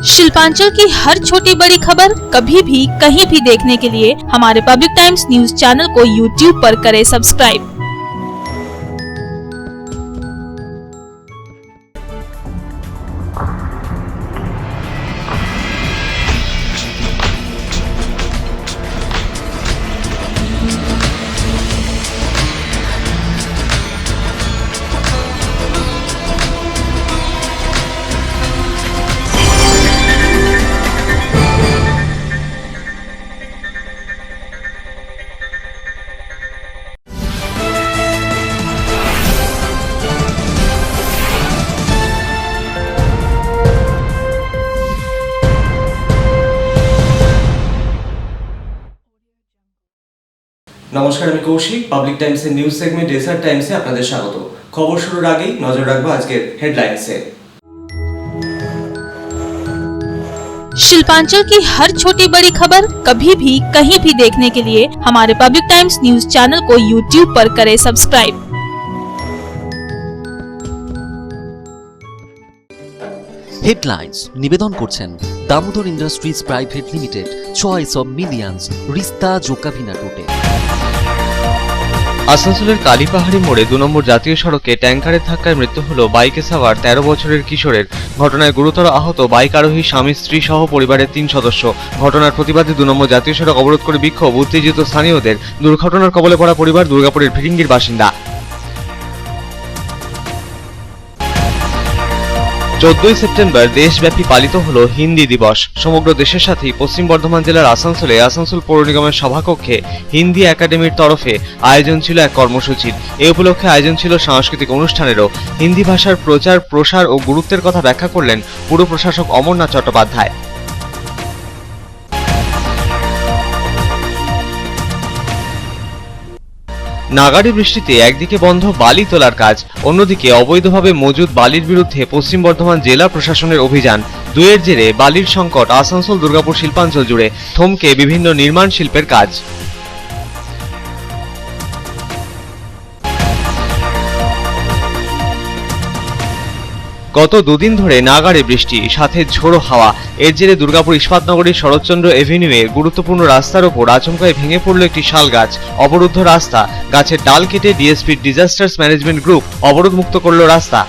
शिल्पांचल की हर छोटी बड़ी खबर कभी भी कहीं भी देखने के लिए हमारे पब्लिक टाइम्स न्यूज चैनल को यूट्यूब पर करें सब्सक्राइब। নমস্কার, আমি কৌশিক। পাবলিক টাইমসের নিউজ সেগমেন্ট এসআর টাইমসে আপনাদের স্বাগত। খবর শুরুর আগেই নজর রাখবো আজকের হেডলাইন্সে। शिल्पांचल की हर छोटी बड़ी खबर कभी भी कहीं भी देखने के लिए हमारे पब्लिक टाइम्स न्यूज चैनल को यूट्यूब पर करें सब्सक्राइब। হেডলাইন্স নিবেদন করছেন Damodar industries private limited, choice of millions, রিস্তা জোকাভিনা রুটে। আসানসোলের কালীপাহাড়ি মোড়ে 2 নম্বর জাতীয় সড়কে ট্যাঙ্কারের ধাক্কায় মৃত্যু হল বাইকে সাওয়ার 13 বছরের কিশোরের। ঘটনায় গুরুতর আহত বাইক আরোহী স্বামী স্ত্রী সহ পরিবারের 3 সদস্য। ঘটনার প্রতিবাদে 2 নম্বর জাতীয় সড়ক অবরোধ করে বিক্ষোভ উত্তেজিত স্থানীয়দের। দুর্ঘটনার কবলে পড়া পরিবার দুর্গাপুরের ফিরিঙ্গির বাসিন্দা। 14 সেপ্টেম্বর দেশব্যাপী পালিত হলো হিন্দি দিবস। সমগ্র দেশের সাথেই পশ্চিম বর্ধমান জেলার আসানসোলে আসানসোল পৌর নিগমের সভাকক্ষে হিন্দি একাডেমির তরফে আয়োজন ছিল এক কর্মসূচির। এই উপলক্ষে আয়োজন ছিল সাংস্কৃতিক অনুষ্ঠানেরও। হিন্দি ভাষার প্রচার প্রসার ও গুরুত্বের কথা ব্যাখ্যা করলেন পুর প্রশাসক অমরনাথ চট্টোপাধ্যায়। নাগাড়ি বৃষ্টিতে একদিকে বন্ধ বালি তোলার কাজ, অন্যদিকে অবৈধভাবে মজুদ বালির বিরুদ্ধে পশ্চিম বর্ধমান জেলা প্রশাসনের অভিযান। দুয়ের জেরে বালির সংকট আসানসোল দুর্গাপুর শিল্পাঞ্চল জুড়ে, থমকে বিভিন্ন নির্মাণ শিল্পের কাজ। গত দুদিন ধরে নাগাড়ে বৃষ্টি, সাথে ঝোড়ো হাওয়া। এর জেরে দুর্গাপুর ইস্পাতনগরীর শরৎচন্দ্র এভিনিউয়ে গুরুত্বপূর্ণ রাস্তার ওপর আচমকায় ভেঙে পড়ল একটি শাল গাছ। অবরুদ্ধ রাস্তা, গাছের ডাল কেটে ডিএসপির ডিজাস্টার্স ম্যানেজমেন্ট গ্রুপ অবরোধ মুক্ত করল রাস্তা।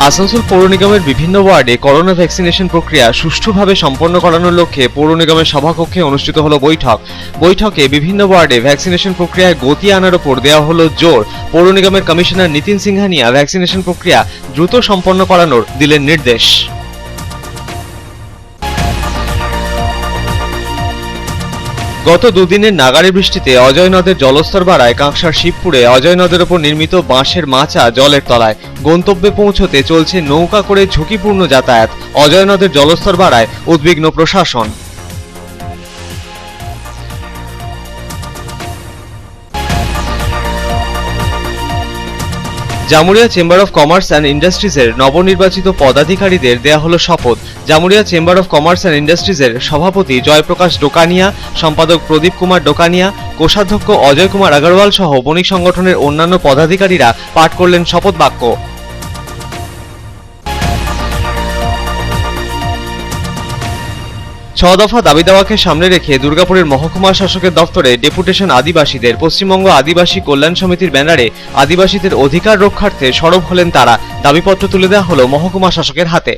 আসানসোল পৌর নিগমের বিভিন্ন ওয়ার্ডে করোনা ভ্যাকসিনেশন প্রক্রিয়া সুষ্ঠুভাবে সম্পন্ন করানোর লক্ষ্যে পৌর নিগমের সভাকক্ষে অনুষ্ঠিত হলো বৈঠকে বিভিন্ন ওয়ার্ডে ভ্যাকসিনেশন প্রক্রিয়ায় গতি আনার উপর দেওয়া হলো জোর। পৌর নিগমের কমিশনার নিতিন সিংহানিয়া ভ্যাকসিনেশন প্রক্রিয়া দ্রুত সম্পন্ন করানোর দিলেন নির্দেশ। গত দুদিনের নাগাড়ি বৃষ্টিতে অজয় নদের জলস্তর বাড়ায় কাঁকসার শিবপুরে অজয় নদের ওপর নির্মিত বাঁশের মাচা জলের তলায়। গন্তব্যে পৌঁছতে চলছে নৌকা করে ঝুঁকিপূর্ণ যাতায়াত। অজয় নদের জলস্তর বাড়ায় উদ্বিগ্ন প্রশাসন। Jamuria chamber of commerce and ইন্ডাস্ট্রিজের নবনির্বাচিত পদাধিকারীদের দেয়া হলো শপথ। Jamuria chamber of commerce and ইন্ডাস্ট্রিজের সভাপতি জয়প্রকাশ ডোকানিয়া, সম্পাদক প্রদীপ কুমার ডোকানিয়া, কোষাধ্যক্ষ অজয় কুমার আগরওয়াল সহ বণিক সংগঠনের অন্যান্য পদাধিকারীরা পাঠ করলেন শপথ বাক্য। ছ দফা দাবি দাওয়াকে সামনে রেখে দুর্গাপুরের মহকুমা শাসকের দপ্তরে ডেপুটেশন আদিবাসীদের। পশ্চিমবঙ্গ আদিবাসী কল্যাণ সমিতির ব্যানারে আদিবাসীদের অধিকার রক্ষার্থে সরব হলেন তারা। দাবিপত্র তুলে দেওয়া হলো মহকুমা শাসকের হাতে।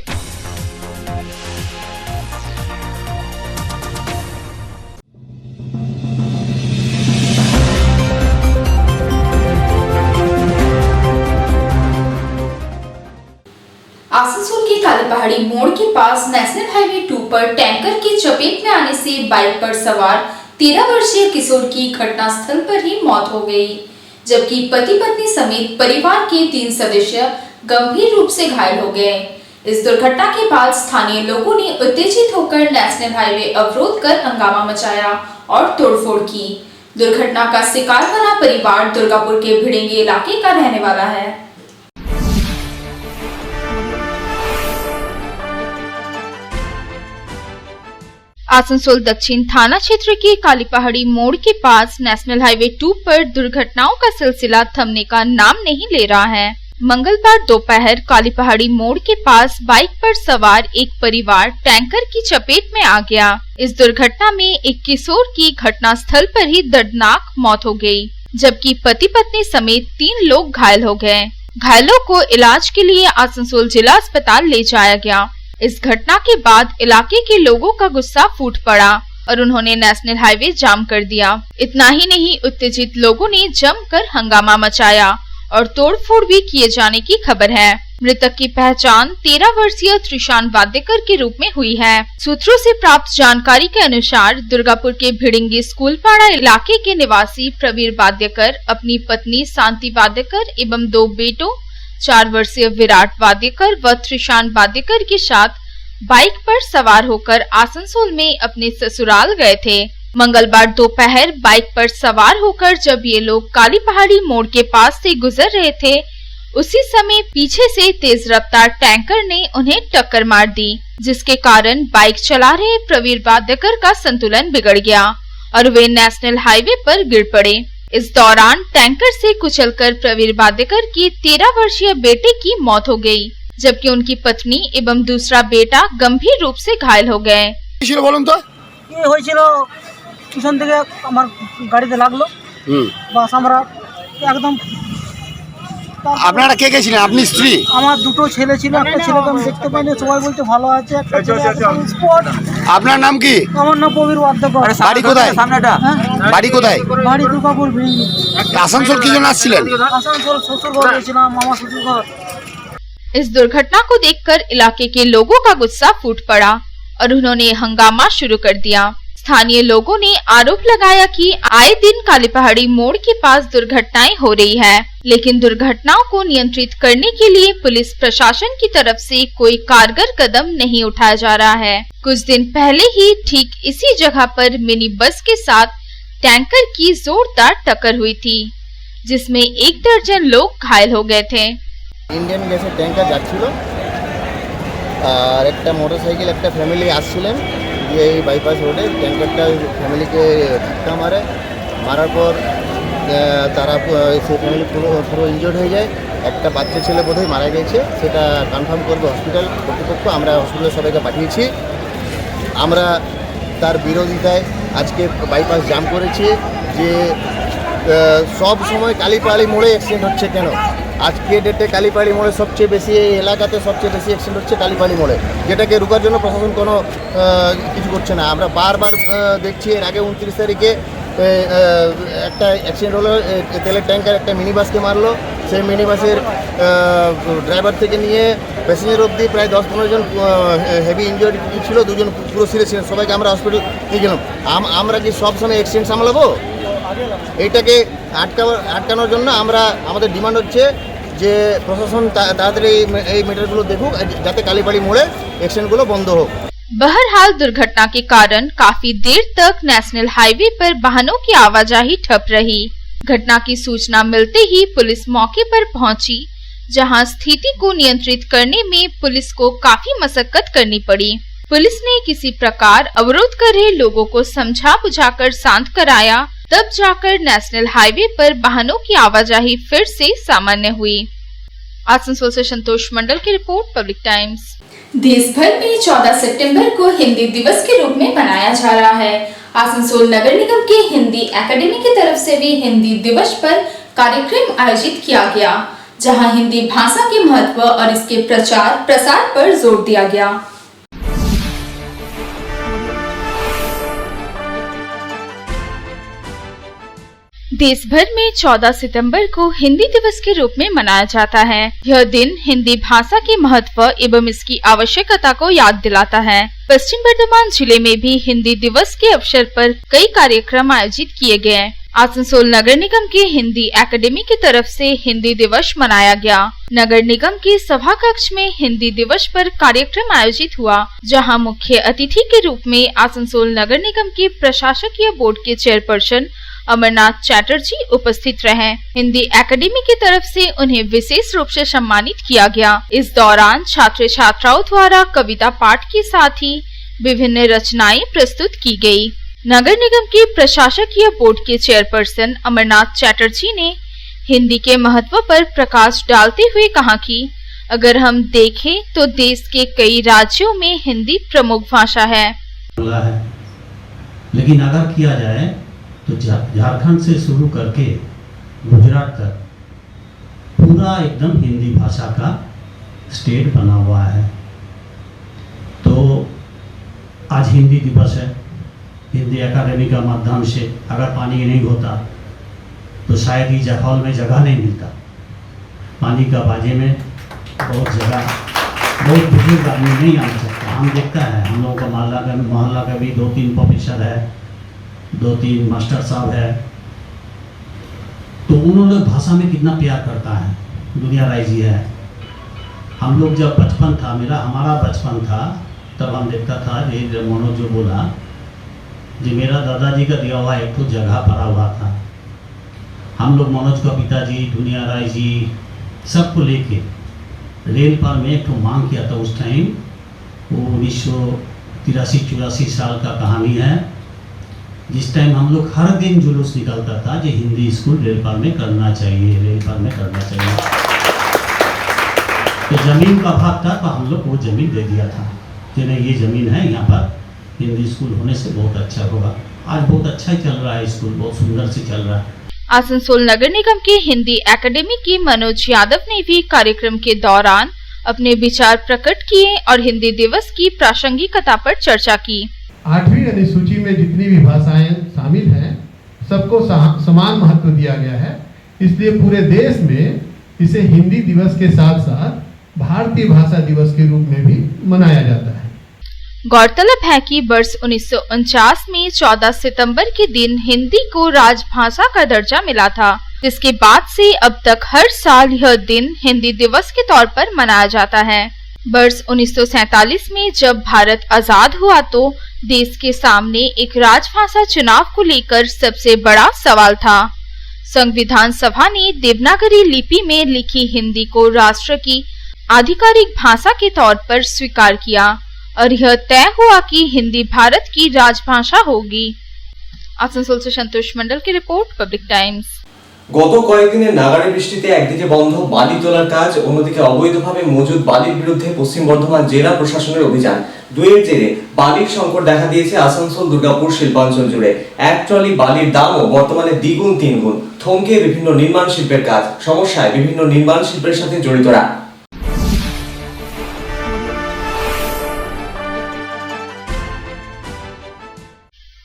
आसनसोल के कालीपहाड़ी मोड़ के पास नेशनल हाईवे 2 पर टैंकर की चपेट में आने से बाइक पर सवार 13 वर्षीय किशोर की घटनास्थल पर ही मौत हो गई, जबकि पति पत्नी समेत परिवार के 3 सदस्य गंभीर रूप से घायल हो गए। इस दुर्घटना के बाद स्थानीय लोगों ने उत्तेजित होकर नेशनल हाईवे अवरोध कर हंगामा मचाया और तोड़फोड़ की। दुर्घटना का शिकार बना परिवार दुर्गापुर के भिड़ेंगे इलाके का रहने वाला है। आसनसोल दक्षिण थाना क्षेत्र के कालीपहाड़ी मोड़ के पास नेशनल हाईवे 2 पर दुर्घटनाओं का सिलसिला थमने का नाम नहीं ले रहा है। मंगलवार दोपहर काली पहाड़ी मोड़ के पास बाइक पर सवार एक परिवार टैंकर की चपेट में आ गया। इस दुर्घटना में एक किशोर की घटनास्थल पर ही दर्दनाक मौत हो गई, जबकि पति पत्नी समेत 3 लोग घायल हो गए। घायलों को इलाज के लिए आसनसोल जिला अस्पताल ले जाया गया। इस घटना के बाद इलाके के लोगों का गुस्सा फूट पड़ा और उन्होंने नेशनल हाईवे जाम कर दिया। इतना ही नहीं, उत्तेजित लोगों ने जमकर हंगामा मचाया और तोड़फोड़ भी किए जाने की खबर है। मृतक की पहचान 13 वर्षीय त्रिशान वाद्यकर के रूप में हुई है। सूत्रों से प्राप्त जानकारी के अनुसार दुर्गापुर के भिड़िंगी स्कूलपाड़ा इलाके के निवासी प्रवीर वाद्यकर अपनी पत्नी शांति वाद्यकर एवं 2 बेटों 4 वर्षीय विराट वाद्यकर व त्रिशान वाद्यकर के साथ बाइक पर सवार होकर आसनसोल में अपने ससुराल गए थे। मंगलवार दोपहर बाइक पर सवार होकर जब ये लोग काली पहाड़ी मोड़ के पास से गुजर रहे थे, उसी समय पीछे से तेज रफ्तार टैंकर ने उन्हें टक्कर मार दी, जिसके कारण बाइक चला रहे प्रवीर वाद्यकर का संतुलन बिगड़ गया और वे नेशनल हाईवे पर गिर पड़े। इस दौरान टैंकर से कुचलकर प्रवीर वाद्यकर की 13 वर्षीय बेटे की मौत हो गई, जबकि उनकी पत्नी एवं दूसरा बेटा गंभीर रूप से घायल हो गए। পিছন থেকে আমার গাড়িতে লাগলো, বাস আমরা একদম। আপনারা কে কে ছিলেন? আপনি স্ত্রী? আমার 2টো ছেলে ছিল, একটা ছেলেকে আমি দেখতে পাইনি, সবাই বলতে ভালো আছে। একটা ছেলে একদম স্পট। আপনার নাম কি? আমার নাম প্রবীর वाद्यकर। বাড়ি কোথায়? বাড়ি কোথায়? বাড়ি দুর্গাপুর ভিড়িঙ্গি। আসানসোল কি জন্য আসছিলেন? আসানসোল শ্বশুর ঘর গেছিলাম, মামা শ্বশুর ঘর। इस दुर्घटना को देखकर इलाके के लोगों का गुस्सा फूट पड़ा और उन्होंने हंगामा शुरू कर दिया। स्थानीय लोगों ने आरोप लगाया कि आए दिन काली पहाड़ी मोड़ के पास दुर्घटनाएं हो रही है, लेकिन दुर्घटनाओं को नियंत्रित करने के लिए पुलिस प्रशासन की तरफ से कोई कारगर कदम नहीं उठाया जा रहा है। कुछ दिन पहले ही ठीक इसी जगह पर मिनी बस के साथ टैंकर की जोरदार टक्कर हुई थी, जिसमें 1 दर्जन लोग घायल हो गए थे। ইন্ডিয়ান গ্যাসের ট্যাঙ্কার যাচ্ছিল আর একটা মোটরসাইকেল একটা ফ্যামিলি আসছিলেন, দিয়ে এই বাইপাস রোডে ট্যাঙ্কারটা ফ্যামিলিকে ধাক্কা মারার পর তারা সেই ফ্যামিলি পুরো ইনজোর্ড হয়ে যায়। একটা বাচ্চা ছেলে বোধহয় মারা গেছে, সেটা কনফার্ম করবে হসপিটাল কর্তৃপক্ষ। আমরা হসপিটালে সবাইকে পাঠিয়েছি। আমরা তার বিরোধিতায় আজকে বাইপাস জাম করেছি যে সব সময় কালীপাহাড়ি মোড়ে অ্যাক্সিডেন্ট হচ্ছে কেন? আজকে ডেটে কালীপাহাড়ি মোড়ে সবচেয়ে বেশি, এই এলাকাতে সবচেয়ে বেশি অ্যাক্সিডেন্ট হচ্ছে কালীপাহাড়ি মোড়ে, যেটাকে রোকার জন্য প্রশাসন কোনো কিছু করছে না। আমরা বারবার দেখছি, এর আগে 29 তারিখে একটা অ্যাক্সিডেন্ট হলো, তেলের ট্যাঙ্কার একটা মিনি বাসকে মারলো। সেই মিনি বাসের ড্রাইভার থেকে নিয়ে প্যাসেঞ্জার অবধি প্রায় 10-15 জন হেভি ইনজুরি ছিল, 2 জন পুরো সিরিয়াস ছিলেন, সবাইকে আমরা হসপিটাল নিয়ে গেলাম। আমরা কি সবসময় অ্যাক্সিডেন্ট সামলাবো? এইটাকে আটকানোর জন্য আমাদের ডিমান্ড হচ্ছে যে প্রশাসন তাড়াতাড়ি এই ম্যাটারগুলো দেখুক, যাতে কালীবাড়ি মোড়ে एक्सीडेंट बंद हो। बहरहाल दुर्घटना के कारण काफी देर तक नेशनल हाईवे पर वाहनों की आवाजाही ठप रही। घटना की सूचना मिलते ही पुलिस मौके पर पहुंची, जहां स्थिति को नियंत्रित करने में पुलिस को काफी मशक्कत करनी पड़ी। पुलिस ने किसी प्रकार अवरोध कर रहे लोगों को समझा बुझाकर शांत कराया, तब जाकर नेशनल हाईवे पर वाहनों की आवाजाही फिर से सामान्य हुई। आसनसोल से संतोष मंडल की रिपोर्ट, पब्लिक टाइम्स। देश भर में 14 सितंबर को हिंदी दिवस के रूप में मनाया जा रहा है। आसनसोल नगर निगम के हिंदी एकेडमी की तरफ से भी हिंदी दिवस पर कार्यक्रम आयोजित किया गया, जहां हिंदी भाषा के महत्व और इसके प्रचार प्रसार पर जोर दिया गया। देश भर में 14 सितंबर को हिंदी दिवस के रूप में मनाया जाता है। यह दिन हिंदी भाषा के महत्व एवं इसकी आवश्यकता को याद दिलाता है। पश्चिम बर्धमान जिले में भी हिंदी दिवस के अवसर पर कई कार्यक्रम आयोजित किए गए। आसनसोल नगर निगम के हिंदी एकेडमी की तरफ से हिंदी दिवस मनाया गया। नगर निगम के सभा कक्ष में हिंदी दिवस पर कार्यक्रम आयोजित हुआ, जहां मुख्य अतिथि के रूप में आसनसोल नगर निगम के प्रशासकीय बोर्ड के चेयरपर्सन अमरनाथ चैटर्जी उपस्थित रहे। हिंदी एकेडमी की तरफ से उन्हें विशेष रूप से सम्मानित किया गया। इस दौरान छात्र छात्राओं द्वारा कविता पाठ के साथ ही विभिन्न रचनाएं प्रस्तुत की गई। नगर निगम के प्रशासकीय बोर्ड के चेयरपर्सन अमरनाथ चैटर्जी ने हिंदी के महत्व पर प्रकाश डालते हुए कहा कि अगर हम देखें तो देश के कई राज्यों में हिंदी प्रमुख भाषा है। लेकिन अगर किया जाए तो झारखंड से शुरू करके गुजरात तक पूरा एकदम हिंदी भाषा का स्टेट बना हुआ है। तो आज हिंदी दिवस है। हिंदी अकादमी का माध्यम से अगर पानी नहीं होता तो शायद ही हॉल में जगह नहीं मिलता। पानी का बाजे में बहुत बुजुर्ग आदमी नहीं आ सकता। हम देखता है हम लोगों का मोहल्ला का भी 2-3 प्रोफेसर है, 2-3 मास्टर साहब है। तो उन्होंने भाषा में कितना प्यार करता है। दुनिया राय जी है। हम लोग जब बचपन था, हमारा बचपन था, तब हम देखता था ये मनोज जो बोला जी मेरा दादाजी का दिया हुआ एक तो जगह पड़ा हुआ था। हम लोग मनोज का पिताजी, दुनिया राय जी सबको लेके रेल पर में एक तो मांग किया था उस टाइम। वो 1983-84 साल का कहानी है, जिस टाइम हम लोग हर दिन जुलूस निकलता था जो हिंदी स्कूल रेल पर में करना चाहिए, रेल पर में करना चाहिए। तो ज़मीन का अभाव था तो हम लोग वो ज़मीन दे दिया था कि नहीं ये ज़मीन है, यहाँ पर हिंदी स्कूल होने से बहुत अच्छा होगा। आज बहुत अच्छा ही चल रहा है स्कूल, बहुत सुंदर से चल रहा है। आसनसोल नगर निगम के हिंदी एकेडमी की मनोज यादव ने भी कार्यक्रम के दौरान अपने विचार प्रकट किए और हिंदी दिवस की प्रासंगिकता पर चर्चा की। 8वीं अनुसूची में जितनी भी भाषाएं शामिल हैं सबको समान महत्व दिया गया है। इसलिए पूरे देश में इसे हिंदी दिवस के साथ साथ भारतीय भाषा दिवस के रूप में भी मनाया जाता है। गौरतलब है कि वर्ष 1949 में 14 सितंबर के दिन हिंदी को राजभाषा का दर्जा मिला था, जिसके बाद से अब तक हर साल यह दिन हिंदी दिवस के तौर पर मनाया जाता है। वर्ष 1947 में जब भारत आजाद हुआ तो देश के सामने एक राजभाषा चुनाव को लेकर सबसे बड़ा सवाल था। संविधान सभा ने देवनागरी लिपि में लिखी हिंदी को राष्ट्र की आधिकारिक भाषा के तौर पर स्वीकार किया और यह तय हुआ कि हिंदी भारत की राजभाषा होगी। आसनसोल से संतोष मंडल की रिपोर्ट, पब्लिक टाइम्स। গত কয়েকদিনের নাগাড়ে বৃষ্টিতে একদিকে বন্ধ বালি তোলার কাজ, অন্যদিকে অবৈধভাবে মজুদ বালির বিরুদ্ধে পশ্চিম বর্ধমান জেলা প্রশাসনের অভিযান। দুয়ের জেরে বালির সংকট দেখা দিয়েছে আসানসোল দুর্গাপুর শিল্পাঞ্চল জুড়ে। এক ট্রলি বালির দামও বর্তমানে দ্বিগুণ তিনগুণ। থমকে বিভিন্ন নির্মাণ শিল্পের কাজ, সমস্যায় বিভিন্ন নির্মাণ শিল্পের সাথে জড়িতরা।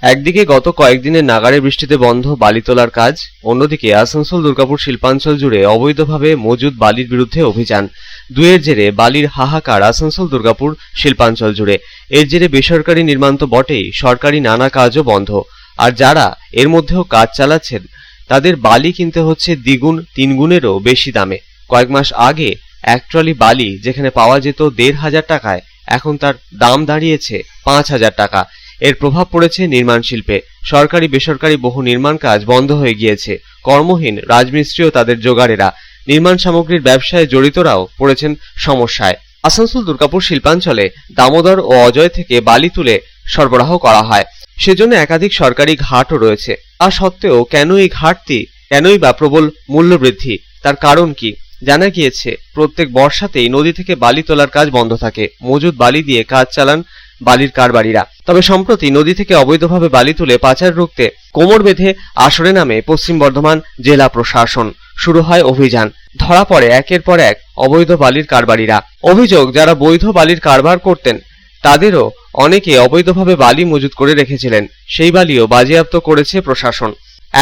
একদিকে গত কয়েকদিনের নাগাড়ে বৃষ্টিতে বন্ধ বালি তোলার কাজ, অন্যদিকে আসানসোল দুর্গাপুর শিল্পাঞ্চল জুড়ে অবৈধভাবে মজুদ বালির বিরুদ্ধে অভিযান। দুয়ের জেরে বালির হাহাকার আসানসোল দুর্গাপুর শিল্পাঞ্চল জুড়ে। এর জেরে বেসরকারি নির্মাণ তো বটেই, সরকারি নানা কাজও বন্ধ। আর যারা এর মধ্যেও কাজ চালাচ্ছেন তাদের বালি কিনতে হচ্ছে দ্বিগুণ তিনগুণেরও বেশি দামে। কয়েক মাস আগে এক ট্রলি বালি যেখানে পাওয়া যেত ১৫০০ টাকায়, এখন তার দাম দাঁড়িয়েছে ৫০০০ টাকা। এর প্রভাব পড়েছে নির্মাণ শিল্পে। সরকারি বেসরকারি বহু নির্মাণ কাজ বন্ধ হয়ে গিয়েছে। কর্মহীন রাজমিস্ত্রি ও তাদের জোগাড়েরা, নির্মাণ সামগ্রীর ব্যবসায় জড়িতরাও পড়েছেন সমস্যায়। আসানসোল দুর্গাপুর শিল্পাঞ্চলে দামোদর ও অজয় থেকে বালি তুলে সরবরাহ করা হয়, সেজন্য একাধিক সরকারি ঘাটও রয়েছে। তা সত্ত্বেও কেন এই ঘাটতি, কেনই বা প্রবল মূল্যবৃদ্ধি, তার কারণ কি? জানা গিয়েছে প্রত্যেক বর্ষাতেই নদী থেকে বালি তোলার কাজ বন্ধ থাকে। মজুদ বালি দিয়ে কাজ চালান বালির কারবারিরা। তবে সম্প্রতি নদী থেকে অবৈধভাবে বালি তুলে পাচার রুখতে কোমর বেঁধে আসরে নামে পশ্চিম বর্ধমান জেলা প্রশাসন। শুরু হয় অভিযান। ধরা পড়ে একের পর এক অবৈধ বালির কারবারিরা। অভিযোগ, যারা বৈধ বালির কারবার করতেন তাদেরও অনেকে অবৈধভাবে বালি মজুদ করে রেখেছিলেন, সেই বালিও বাজেয়াপ্ত করেছে প্রশাসন।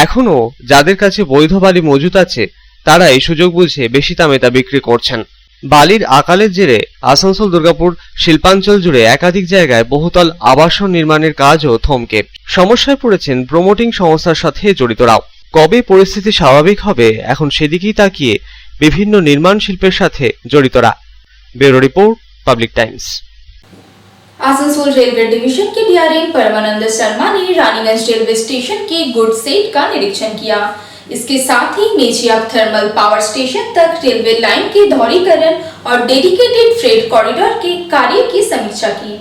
এখনো যাদের কাছে বৈধ বালি মজুদ আছে তারা এই সুযোগ বুঝে বেশি দামে তা বিক্রি করছেন। বালির আকালের জেরে আসানসোল দুর্গাপুর শিল্পাঞ্চল জুড়ে একাধিক জায়গায় বহুতল আবাসন নির্মাণের কাজও থমকে। সমস্যায় পড়েছেন প্রমোটিং সংস্থার সাথে জড়িতরাও। কবে পরিস্থিতি স্বাভাবিক হবে এখন সেদিকেই তাকিয়ে বিভিন্ন নির্মাণ শিল্পের সাথে জড়িতরা। Bureau report, public times. Asansol railway division के डीआरएम परमानंद शर्मा ने रानीगंज रेलवे स्टेशन के गुड सेट का निरीक्षण किया। इसके साथ ही मेचिया थर्मल पावर स्टेशन तक रेलवे लाइन के दोहरीकरण और डेडिकेटेड फ्रेट कॉरिडोर के कार्य की समीक्षा की।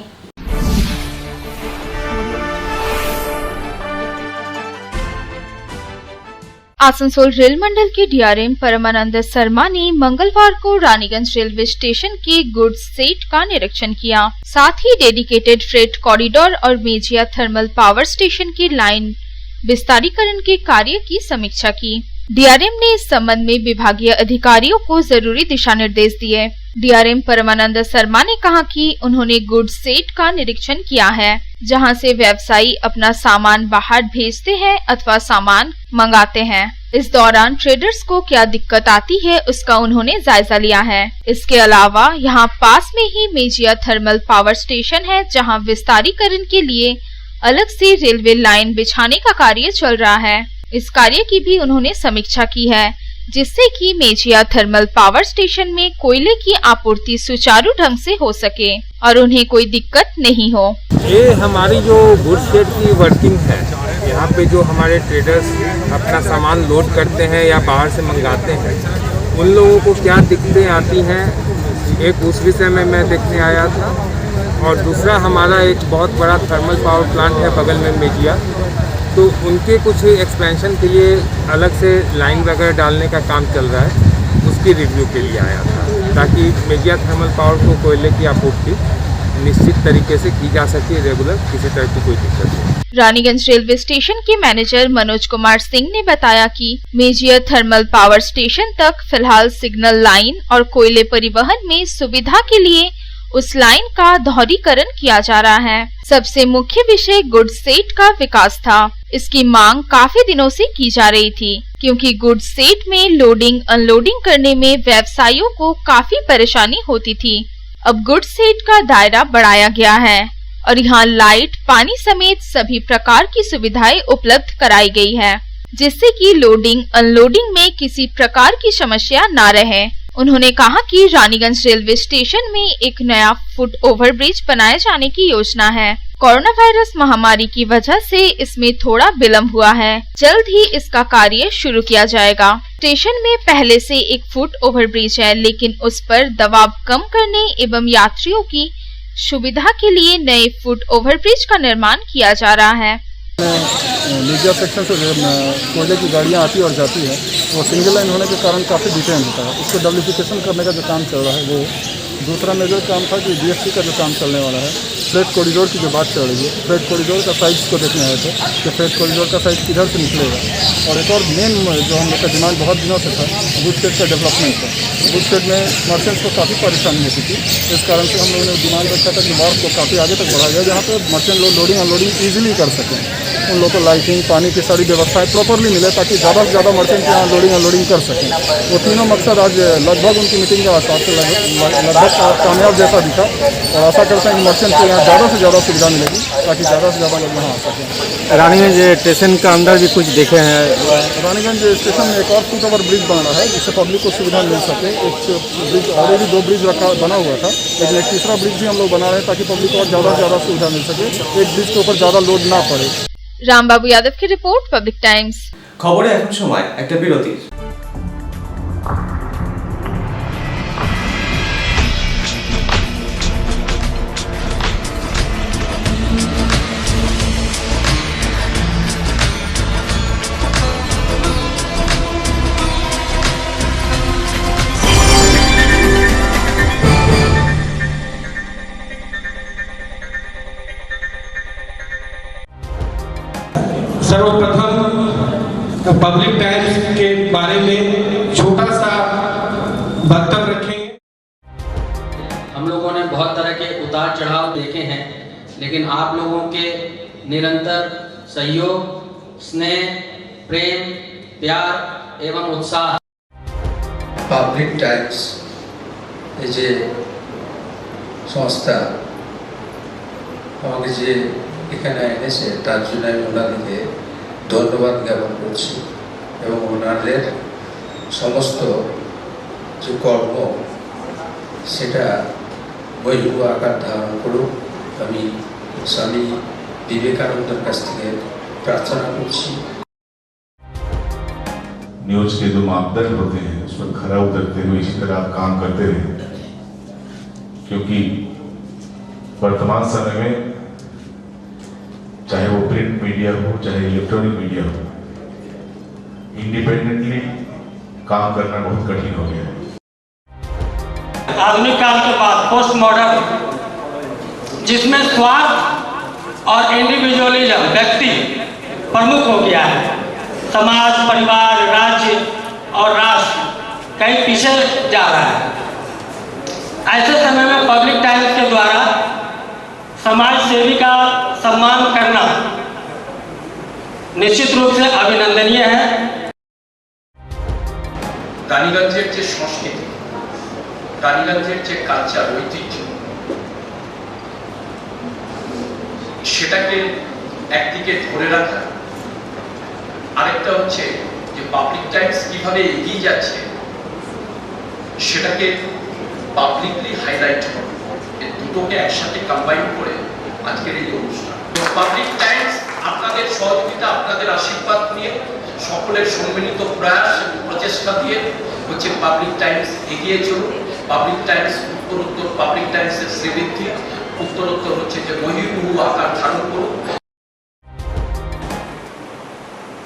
आसनसोल रेल मंडल के डीआरएम परमानंद शर्मा ने मंगलवार को रानीगंज रेलवे स्टेशन के गुड्स सेट का निरीक्षण किया। साथ ही डेडिकेटेड फ्रेट कॉरिडोर और मेजिया थर्मल पावर स्टेशन की लाइन विस्तारीकरण के कार्य की समीक्षा की। डीआरएम ने इस संबंध में विभागीय अधिकारियों को जरूरी दिशा निर्देश दिए। डीआरएम परमानंद शर्मा ने कहा कि उन्होंने गुड्स सेट का निरीक्षण किया है, जहां से व्यवसायी अपना सामान बाहर भेजते हैं अथवा सामान मंगाते हैं। इस दौरान ट्रेडर्स को क्या दिक्कत आती है उसका उन्होंने जायजा लिया है। इसके अलावा यहां पास में ही मेजिया थर्मल पावर स्टेशन है, जहां विस्तारीकरण के लिए अलग से रेलवे लाइन बिछाने का कार्य चल रहा है। इस कार्य की भी उन्होंने समीक्षा की है, जिससे कि मेजिया थर्मल पावर स्टेशन में कोयले की आपूर्ति सुचारू ढंग से हो सके और उन्हें कोई दिक्कत नहीं हो। ये हमारी जो गुड्स शेड की वर्किंग है, यहाँ पे जो हमारे ट्रेडर्स अपना सामान लोड करते हैं या बाहर से मंगाते हैं, उन लोगों को क्या दिक्कतें आती हैं, एक उस विषय में मैं देखने आया था। और दूसरा, हमारा एक बहुत बड़ा थर्मल पावर प्लांट है बगल में मेजिया, तो उनके कुछ एक्सपेंशन के लिए अलग से लाइन वगैरह डालने का काम चल रहा है, उसकी रिव्यू के लिए आया था, ताकि मेजिया थर्मल पावर को कोयले की आपूर्ति निश्चित तरीके से की जा सके रेगुलर, किसी तरह की कोई दिक्कत नहीं। रानीगंज रेलवे स्टेशन के मैनेजर मनोज कुमार सिंह ने बताया कि मेजिया थर्मल पावर स्टेशन तक फिलहाल सिग्नल लाइन और कोयले परिवहन में सुविधा के लिए उस लाइन का दोहरीकरण किया जा रहा है। सबसे मुख्य विषय गुड्स सेट का विकास था। इसकी मांग काफी दिनों से की जा रही थी, क्योंकि गुड्स सेट में लोडिंग अनलोडिंग करने में व्यवसायियों को काफी परेशानी होती थी। अब गुड्स सेट का दायरा बढ़ाया गया है और यहाँ लाइट, पानी समेत सभी प्रकार की सुविधाएं उपलब्ध कराई गई है, जिससे कि लोडिंग अनलोडिंग में किसी प्रकार की समस्या न रहे। उन्होंने कहा कि रानीगंज रेलवे स्टेशन में एक नया फुट ओवरब्रिज बनाए जाने की योजना है। कोरोना वायरस महामारी की वजह से इसमें थोड़ा विलम्ब हुआ है। जल्द ही इसका कार्य शुरू किया जाएगा। स्टेशन में पहले से एक फुट ओवरब्रिज है, लेकिन उस पर दबाव कम करने एवं यात्रियों की सुविधा के लिए नए फुट ओवरब्रिज का निर्माण किया जा रहा है। मेजिया सेक्शन से कोयले की गाड़ियाँ आती और जाती है, वो सिंगल लाइन होने के कारण काफ़ी डिटेन होता है। उसको डब्लिफिकेशन करने का जो काम चल रहा है वो। दूसरा मेजर काम था कि डीएसटी का जो काम चलने वाला है, फ्रेट कॉरिडोर की जो बात चल रही है, फ्रेट कॉरिडोर का साइज को देखने आए थे कि फ्रेट कॉरिडोर का साइज किधर से निकलेगा। और एक और मेन जो हम लोग का डिमांड बहुत दिनों से था, गुड्स शेड का डेवलपमेंट था। गुड्स शेड में मर्चेंट्स को काफ़ी परेशानी होती थी, इस कारण से हम लोगों ने डिमांड रखा था कि वर्क को काफ़ी आगे तक बढ़ाया जाए, जहाँ पर मर्चेंट लोग लोडिंग अनलोडिंग ईजिली कर सकें। उन लोगों को लाइटिंग, पानी की सारी व्यवस्थाएं प्रॉपरली मिले, ताकि ज़्यादा से ज़्यादा मर्चेंट यहाँ लोडिंग अनलोडिंग कर सकें। वो तीनों मकसद आज लगभग उनकी मीटिंग के हिसाब से लगभग कामयाब जैसा दिखा, और आशा करते हैं कि मर्चेंट को यहाँ ज़्यादा से ज़्यादा सुविधा मिलेगी, ताकि ज़्यादा से ज़्यादा लोग यहाँ आ सकें। रानीगंज स्टेशन का अंदर भी कुछ देखे हैं। रानीगंज स्टेशन में एक और फुट ओवर ब्रिज बन रहा है, जिससे पब्लिक को सुविधा मिल सके। एक ब्रिज ऑलरेडी 2 ब्रिज बना हुआ था, लेकिन एक तीसरा ब्रिज भी हम लोग बना रहे हैं, ताकि पब्लिक को और ज़्यादा से ज़्यादा सुविधा मिल सके, एक ब्रिज के ऊपर ज़्यादा लोड ना पड़े। रामबाबू यादव की रिपोर्ट, पब्लिक टाइम्स। খবরে এখন সময় একটা বিরতির। सर्वप्रथम पब्लिक टाइम्स के बारे में छोटा सा वक्तव्य रखेंगे। हम लोगों ने बहुत तरह के उतार चढ़ाव देखे हैं, लेकिन आप लोगों के निरंतर सहयोग, स्नेह, प्रेम, प्यार एवं उत्साह। পাবলিক টাইমস এই যে সংস্থা আমাকে যে এখানে এনেছে, তার জন্য আমি ওনাদেরকে ধন্যবাদ জ্ঞাপন করছি এবং ওনাদের সমস্ত যে কর্ম সেটা বহির্ভ আকার ধারণ করুক, আমি স্বামী বিবেকানন্দের কাছ থেকে প্রার্থনা করছি। न्यूज के जो मापदंड होते हैं उस पर खरा उतरते हुए इसी तरह आप काम करते रहे, क्योंकि वर्तमान समय में चाहे वो प्रिंट मीडिया हो चाहे इलेक्ट्रॉनिक मीडिया हो, इंडिपेंडेंटली काम करना बहुत कठिन हो गया है। आधुनिक काल के बाद पोस्ट मॉडर्न, जिसमें स्वार्थ और इंडिविजुअलिज्म व्यक्ति प्रमुख हो गया है, समाज, परिवार, राज्य और राष्ट्र कहीं पीछे जा रहा है। ऐसे समय में पब्लिक टाइम्स के द्वारा समाज सेवी का सम्मान करना निश्चित रूप से अभिनंदनीय है। রানীগঞ্জের যে সংস্কৃতি, রানীগঞ্জের যে কালচার, ঐতিহ্য, সেটাকে একদিকে ধরে রাখা, আরেকটা হচ্ছে যে পাবলিক টাইমস কিভাবে এগিয়ে যাচ্ছে সেটাকে পাবলিকলি হাইলাইট করা, এই দুটোকে একসাথে কম্বাইন করে আজকের এই অনুষ্ঠান। পাবলিক টাইমস আপনাদের সহযোগিতা, আপনাদের আশীর্বাদ নিয়ে, সকলের সম্মিলিত প্রয়াস এবং প্রচেষ্টা দিয়ে হচ্ছে পাবলিক টাইমস এগিয়ে চলুন। পাবলিক টাইমস উত্তরোত্তর, পাবলিক টাইমসের শ্রীবৃদ্ধি উত্তরোত্তর হচ্ছে যে মহিমুহু আকার ধারণ করুন।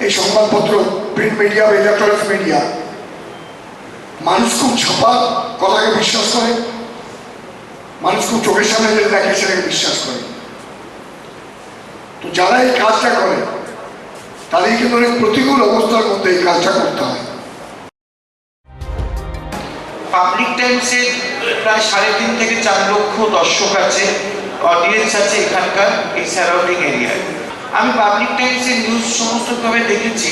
এই সংবাদপত্র, প্রিন্ট মিডিয়া বা ইলেকট্রনিক্স মিডিয়া, মানুষ খুব ছাপা কথাকে বিশ্বাস করে, মানুষ খুব চোখের সামনে যেটা দেখে সেটাকে বিশ্বাস করে। তো যারা এই কাজটা করে তাদের কিন্তু অনেক প্রতিকূল অবস্থার মধ্যে এই কাজটা করতে হয়। পাবলিক টাইমসের প্রায় 3.5 থেকে 4 লক্ষ দর্শক আছে, অডিয়েন্স আছে এখানকার এই সারাউন্ডিং এরিয়ায়। আমি পাবলিক টাইমসের নিউজ সমস্তভাবে দেখেছি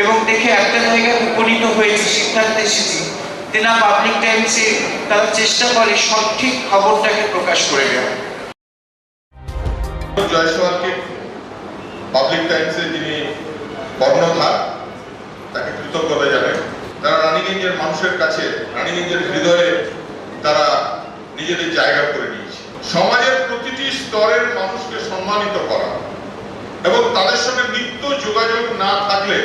এবং দেখে একটা জায়গায় উপনীত হয়েছি, সিদ্ধান্ত এসেছি যে না, পাবলিক টাইমসে তারা চেষ্টা করে সঠিক খবরটাকে প্রকাশ করে দেওয়া। জয়সওয়ালকে পাবলিক টাইমসে যিনি কর্ণধার, তাকে কৃতজ্ঞতা জানাই। তারা রানীগঞ্জের মানুষের কাছে, রানীগঞ্জের হৃদয়ে তারা নিজেদের জায়গা করে নিয়েছে। সমাজের প্রতিটি স্তরের মানুষকে সম্মানিত করা এবং তাদের সঙ্গে নিত্য যোগাযোগ না থাকলে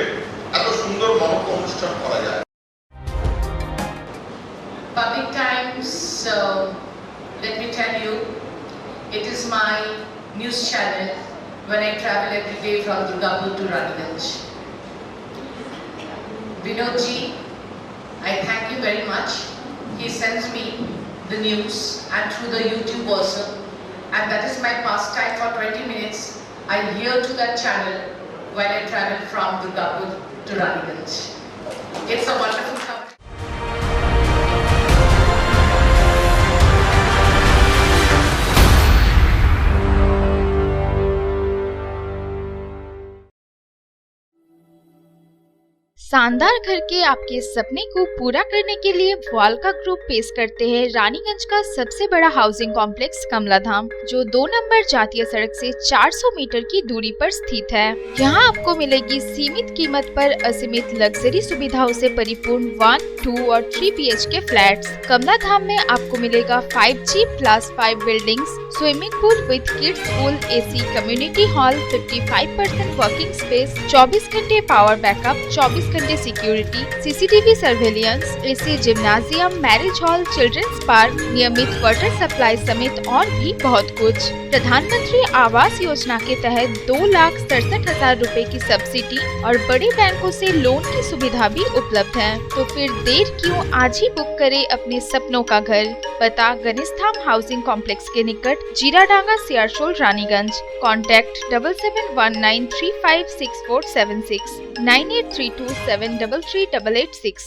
এত সুন্দর মহৎ অনুষ্ঠান করা যায়। Public Times, let me tell you, it is my news channel when I travel every day from Durgapur to Raniganj. Vinodji, I thank you very much. He sends me the news and through the YouTube also, and that is my pastime for 20 minutes. I hear to that channel while I travel from Durgapur to Raniganj. It's a wonderful company. शानदार घर के आपके सपने को पूरा करने के लिए वालका ग्रुप पेश करते हैं रानीगंज का सबसे बड़ा हाउसिंग कॉम्प्लेक्स कमलाधाम, जो 2 नंबर जातीय सड़क से 400 मीटर की दूरी पर स्थित है। यहाँ आपको मिलेगी सीमित कीमत पर असीमित लग्जरी सुविधाओं से परिपूर्ण 1, 2 और 3 BHK फ्लैट्स। कमलाधाम में आपको मिलेगा 5G+5 buildings, swimming pool with kids pool, AC community hall, 55% working space, 24 घंटे पावर बैकअप, 24 घंटे security, CCTV surveillance, AC gymnasium, marriage hall, children's park, नियमित वाटर सप्लाई समेत और भी बहुत कुछ। प्रधानमंत्री आवास योजना के तहत 2,67,000 रुपए की सब्सिडी और बड़े बैंकों से लोन की सुविधा भी उपलब्ध है। तो फिर देर क्यों, आज ही बुक करें अपने सपनों का घर। पता गणेशधाम हाउसिंग कॉम्प्लेक्स के निकट, जीराडांगा, सियारशोल, रानीगंज। कॉन्टैक्ट 7719356476, 9832733886।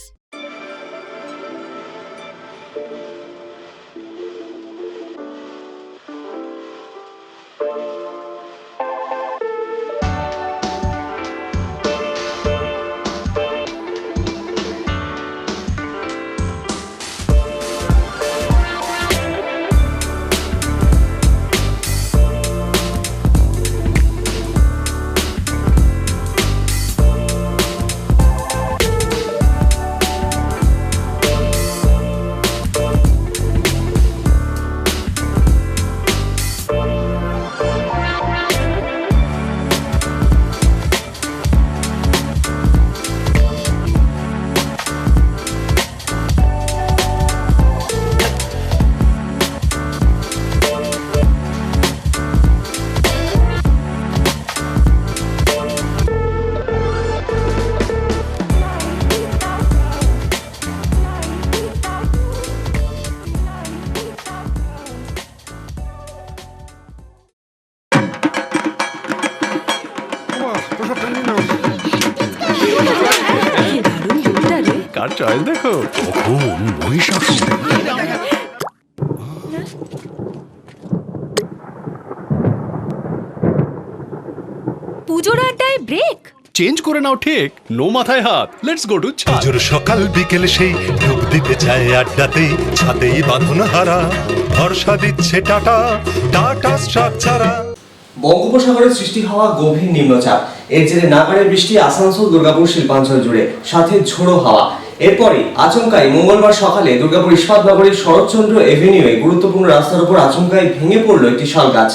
চয়েস দেখো কখন মহিষাসুর। পুজোর আড্ডায় ব্রেক চেঞ্জ করে নাও ঠিক, নো মাথায় হাত, লেটস গো টু পুজোর সকাল বিকেল সেই ডুব দিতে যায় আড্ডাতেই, ছাতেই বাঁধন হারা ভরসা দিচ্ছে টাটা, টাটা স্ট্রাকচারা। বঙ্গোপসাগরে সৃষ্টি হওয়া গভীর নিম্নচাপ, এর জেরে নাগাড়ে বৃষ্টি আসানসোল দুর্গাপুর শিল্পাঞ্চল জুড়ে, সাথে ঝোড়ো হাওয়া। এরপরে আচমকাই মঙ্গলবার সকালে দুর্গাপুর ইস্পাত নগরীর শরৎচন্দ্র এভিনিউয়ে গুরুত্বপূর্ণ রাস্তার উপর আচমকাই ভেঙে পড়ল একটি শাল গাছ।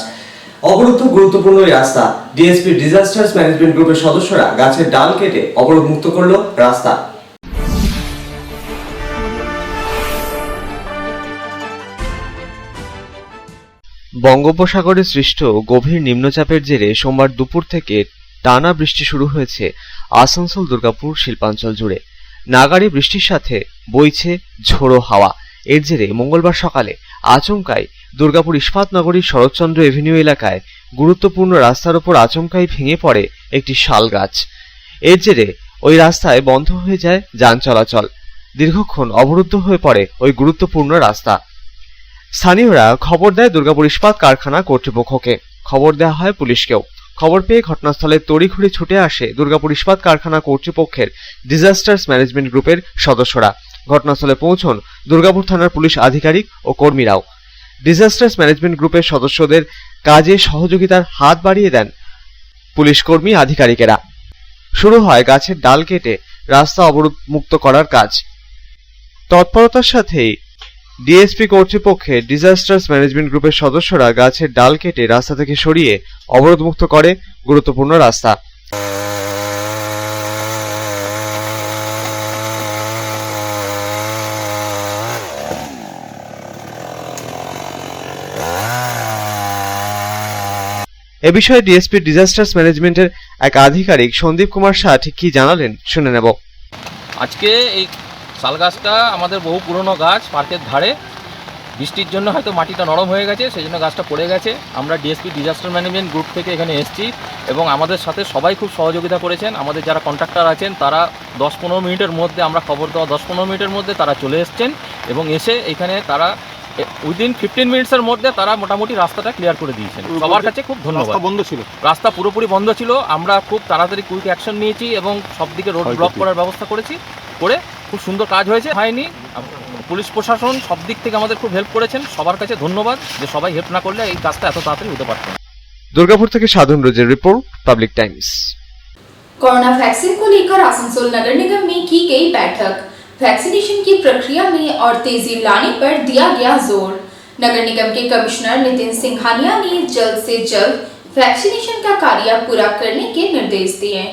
অবরুদ্ধ গুরুত্বপূর্ণ এই রাস্তা, ডিএসপি ডিজাস্টার্স ম্যানেজমেন্ট গ্রুপের সদস্যরা গাছের ডাল কেটে অবরোধ মুক্ত করল রাস্তা। বঙ্গোপসাগরে সৃষ্ট গভীর নিম্নচাপের জেরে সোমবার দুপুর থেকে টানা বৃষ্টি শুরু হয়েছে আসানসোল দুর্গাপুর শিল্পাঞ্চল জুড়ে। নাগাড়ি বৃষ্টির সাথে বইছে ঝোড়ো হাওয়া। এর জেরে মঙ্গলবার সকালে আচমকাই দুর্গাপুর ইস্পাত নগরীর শরৎচন্দ্র এভিনিউ এলাকায় গুরুত্বপূর্ণ রাস্তার উপর আচমকাই ভেঙে পড়ে একটি শাল গাছ। এর জেরে ওই রাস্তায় বন্ধ হয়ে যায় যান চলাচল। দীর্ঘক্ষণ অবরুদ্ধ হয়ে পড়ে ওই গুরুত্বপূর্ণ রাস্তা। স্থানীয়রা খবর দেয় দুর্গাপুর ইস্পাত কারখানা কর্তৃপক্ষকে, খবর দেওয়া হয় পুলিশকেও। খবর পেয়ে ঘটনাস্থলে তড়িঘড়ি ছুটে আসে দুর্গাপুর ইস্পাত কারখানা কর্তৃপক্ষের ডিজাস্টার্স ম্যানেজমেন্ট গ্রুপের সদস্যরা। ঘটনাস্থলে পৌঁছন দুর্গাপুর থানার পুলিশ আধিকারিক ও কর্মীরাও। ডিজাস্টার্স ম্যানেজমেন্ট গ্রুপের সদস্যদের কাজে সহযোগিতার হাত বাড়িয়ে দেন পুলিশ কর্মী আধিকারিকেরা। শুরু হয় গাছের ডাল কেটে রাস্তা অবরোধ মুক্ত করার কাজ। তৎপরতার সাথেই ডিএসপি কর্তৃপক্ষের ডিজাস্টার্স ম্যানেজমেন্ট গ্রুপের সদস্যরা গাছের ডাল কেটে রাস্তা থেকে সরিয়ে অবরোধ মুক্ত করে গুরুত্বপূর্ণ রাস্তা। এ বিষয়ে ডিএসপি ডিজাস্টার্স ম্যানেজমেন্টের এক আধিকারিক সন্দীপ কুমার শাহ ঠিক কি জানালেন শুনে নেব। আজকে এই শাল গাছটা আমাদের বহু পুরনো গাছ, পার্কের ধারে বৃষ্টির জন্য হয়তো মাটিটা নরম হয়ে গেছে, সেই জন্য গাছটা পড়ে গেছে। আমরা ডিএসপি ডিজাস্টার ম্যানেজমেন্ট গ্রুপ থেকে এখানে এসেছি এবং আমাদের সাথে সবাই খুব সহযোগিতা করেছেন। আমাদের যারা কন্ট্রাক্টর আছেন তারা 10-15 মিনিটের মধ্যে, আমরা খবর দেওয়া 10-15 মিনিটের মধ্যে তারা চলে এসছেন এবং এসে এখানে তারা উইদিন 15 মিনিটসের মধ্যে তারা মোটামুটি রাস্তাটা ক্লিয়ার করে দিয়েছেন। সবার কাছে খুব ধন্যবাদ। বন্ধ ছিল, রাস্তা পুরোপুরি বন্ধ ছিল, আমরা খুব তাড়াতাড়ি কুইক অ্যাকশন নিয়েছি এবং সব দিকে রোড ব্লক করার ব্যবস্থা করেছি, করে খুব সুন্দর কাজ হয়েছে। হয়নি, পুলিশ প্রশাসন সব দিক থেকে আমাদের খুব হেল্প করেছেন। সবার কাছে ধন্যবাদ, যে সবাই হেল্প না করলে এই কাজটা এত তাড়াতাড়ি হতে পারত না। दुर्गापुर থেকে साधन रोजेर report, public times. Corona vaccine को लेकर आसनसोल नगर निगम में की गई बैठक। वैक्सीनेशन की प्रक्रिया में और तेजी लाने पर दिया गया जोर। नगर निगम के कमिश्नर नितिन सिंघानिया ने जल्द से जल्द वैक्सीनेशन का कार्य पूरा करने के निर्देश दिए।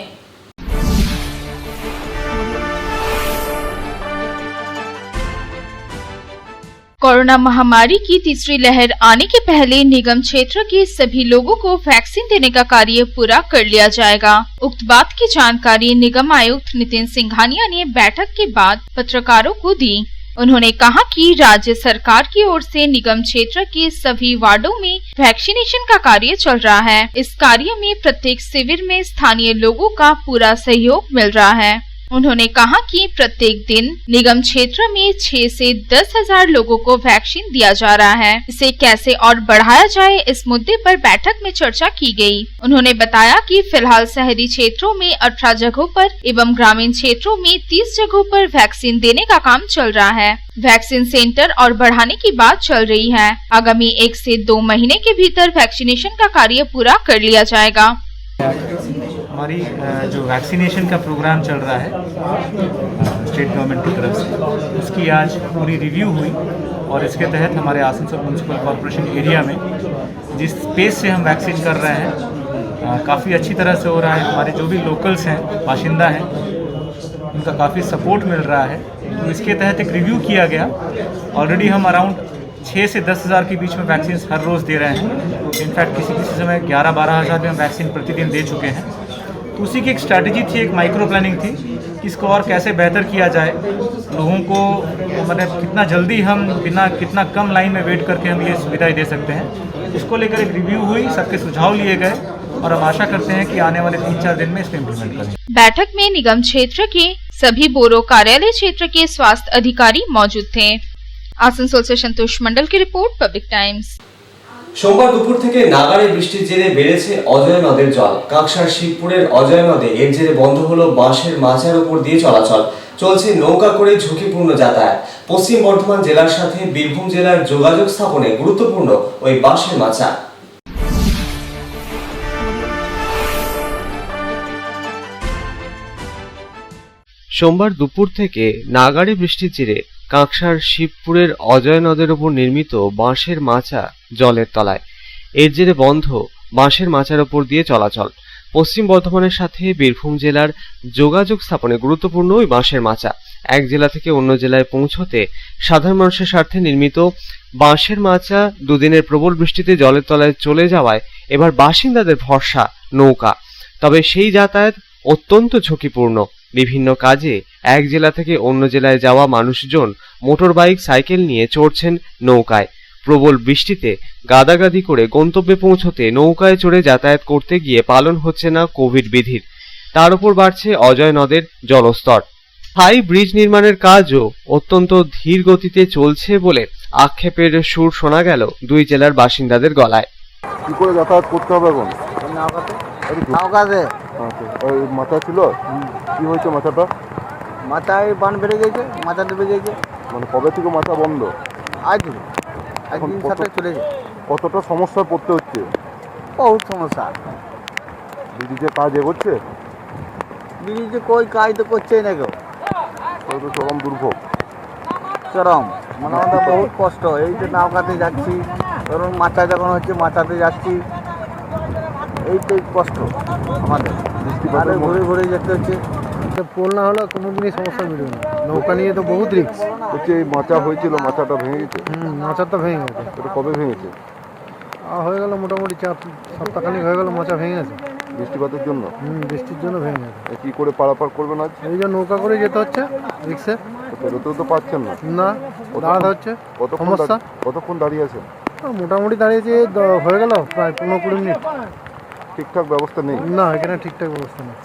कोरोना महामारी की तीसरी लहर आने के पहले निगम क्षेत्र के सभी लोगों को वैक्सीन देने का कार्य पूरा कर लिया जाएगा। उक्त बात की जानकारी निगम आयुक्त नितिन सिंघानिया ने बैठक के बाद पत्रकारों को दी। उन्होंने कहा कि राज्य सरकार की ओर से निगम क्षेत्र के सभी वार्डों में वैक्सीनेशन का कार्य चल रहा है। इस कार्य में प्रत्येक शिविर में स्थानीय लोगों का पूरा सहयोग मिल रहा है। उन्होंने कहा कि प्रत्येक दिन निगम क्षेत्र में 6 से 10 हजार लोगों को वैक्सीन दिया जा रहा है। इसे कैसे और बढ़ाया जाए, इस मुद्दे पर बैठक में चर्चा की गई। उन्होंने बताया कि फिलहाल शहरी क्षेत्रों में 18 जगहों पर एवं ग्रामीण क्षेत्रों में 30 जगहों पर वैक्सीन देने का काम चल रहा है। वैक्सीन सेंटर और बढ़ाने की बात चल रही है। आगामी 1 से 2 महीने के भीतर वैक्सीनेशन का कार्य पूरा कर लिया जाएगा। हमारी जो वैक्सीनेशन का प्रोग्राम चल रहा है स्टेट गवर्नमेंट की तरफ से, उसकी आज पूरी रिव्यू हुई और इसके तहत हमारे आसनसोल म्यूनसिपल कॉरपोरेशन एरिया में जिस स्पेस से हम वैक्सीन कर रहे हैं काफ़ी अच्छी तरह से हो रहा है। हमारे जो भी लोकल्स हैं, बाशिंदा हैं, उनका काफ़ी सपोर्ट मिल रहा है। तो इसके तहत एक रिव्यू किया गया। ऑलरेडी हम अराउंड 6 से 10 हज़ार के बीच में वैक्सीन हर रोज़ दे रहे हैं। इनफैक्ट किसी समय 11-12 हज़ार में हम वैक्सीन प्रतिदिन दे चुके हैं। तो उसी की एक स्ट्रैटेजी थी, एक माइक्रो प्लानिंग थी कि इसको और कैसे बेहतर किया जाए, लोगों को मतलब कितना जल्दी हम कितना कम लाइन में वेट करके हम ये सुविधाएं दे सकते हैं। इसको लेकर एक रिव्यू हुई, सबके सुझाव लिए गए और हम आशा करते हैं कि आने वाले 3-4 दिन में इसको इम्प्लीमेंट करें। बैठक में निगम क्षेत्र के सभी बोरो कार्यालय क्षेत्र के स्वास्थ्य अधिकारी मौजूद थे। आसनसोल से संतोष मंडल की रिपोर्ट, पब्लिक टाइम्स। সোমবার দুপুর থেকে নাগাড়ে বৃষ্টির জেরে বেড়েছে অজয় নদের জল। কাকসার শিবপুরের অজয় নদে এর জেরে বন্ধ হলো বাঁশের মাচার উপর দিয়ে চলাচল। চলছে নৌকা করে ঝুঁকিপূর্ণ যাতায়াত। পশ্চিম বর্ধমান জেলার সাথে বীরভূম জেলার যোগাযোগ স্থাপনে গুরুত্বপূর্ণ ওই বাঁশের মাচা। সোমবার দুপুর থেকে নাগাড়ে বৃষ্টির জেরে কাঁকসার শিবপুরের অজয় নদের উপর নির্মিত বাঁশের মাচা জলের তলায়। এর জেরে বন্ধ বাঁশের মাচার উপর দিয়ে চলাচল। পশ্চিম বর্ধমানের সাথে বীরভূম জেলার যোগাযোগ স্থাপনে গুরুত্বপূর্ণ ওই বাঁশের মাচা। এক জেলা থেকে অন্য জেলায় পৌঁছতে সাধারণ মানুষের স্বার্থে নির্মিত বাঁশের মাচা দুদিনের প্রবল বৃষ্টিতে জলের তলায় চলে যাওয়ায় এবার বাসিন্দাদের ভরসা নৌকা। তবে সেই যাতায়াত অত্যন্ত ঝুঁকিপূর্ণ। বিভিন্ন কাজে এক জেলা থেকে অন্য জেলায় যাওয়া মানুষজন মোটর বাইক, সাইকেল নিয়ে চড়ছেন নৌকায়। প্রবল বৃষ্টিতে গাদাগাদি করে গন্তব্যে পৌঁছতে নৌকায় চড়ে যাতায়াত করতে গিয়ে পালন হচ্ছে না কোভিড বিধির। তার উপর বাড়ছে অজয় নদের জলস্তর। স্থায়ী ব্রিজ নির্মাণের কাজও অত্যন্ত ধীর গতিতে চলছে বলে আক্ষেপের সুর শোনা গেল দুই জেলার বাসিন্দাদের গলায়। কি করে যাতায়াত করতে হবে এখন? নৌকাতে ওই মাথা ছিল, কি হয়েছে মাথাটা? মাথায় বান বেড়ে গেছে, মাথা ডুবে গেছে। মানে কবে থেকে মাথা বন্ধ? আজ একদিন সাথে চলে যায়। কতটা সমস্যায় পড়তে হচ্ছে? বহুত সমস্যা। ব্রিজে কাজ এগোচ্ছে? ব্রিজে কই কাজ তো করছেই না কেউ। তো চরম দুর্ভোগ, চরম মানে আমাদের বহুত কষ্ট। এই যে নৌকাতে যাচ্ছি, ধরুন মাথা যখন হচ্ছে মাথাতে যাচ্ছি, এইটাই কষ্ট আমাদের। আরে ঘুরে ঘুরে যেতে হচ্ছে। পোল না হলে কোনো দিনই সমস্যা মিলবে না। নৌকা নিয়ে তো বহুত রিস্ক হচ্ছে। এই মাচা হয়েছিল, মাচাটা ভেঙে গেছে? মাচাটা ভেঙে গেছে। এটা কবে ভেঙেছে? হয়ে গেল মোটামুটি 4 সপ্তাহখানিক হয়ে গেল মাচা ভেঙে গেছে। বৃষ্টিপাতের জন্য? বৃষ্টির জন্য ভেঙে গেছে। কি করে পারাপার করবেন আজ? এই যে নৌকা করে যেতে হচ্ছে রিক্সে। বেরোতেও তো পাচ্ছেন না? না, দাঁড়াতে হচ্ছে। সমস্যা। কতক্ষণ দাঁড়িয়ে আছে? মোটামুটি দাঁড়িয়েছে হয়ে গেল প্রায় 15-20 মিনিট। ঠিকঠাক ব্যবস্থা নেই? না, এখানে ঠিকঠাক ব্যবস্থা নেই।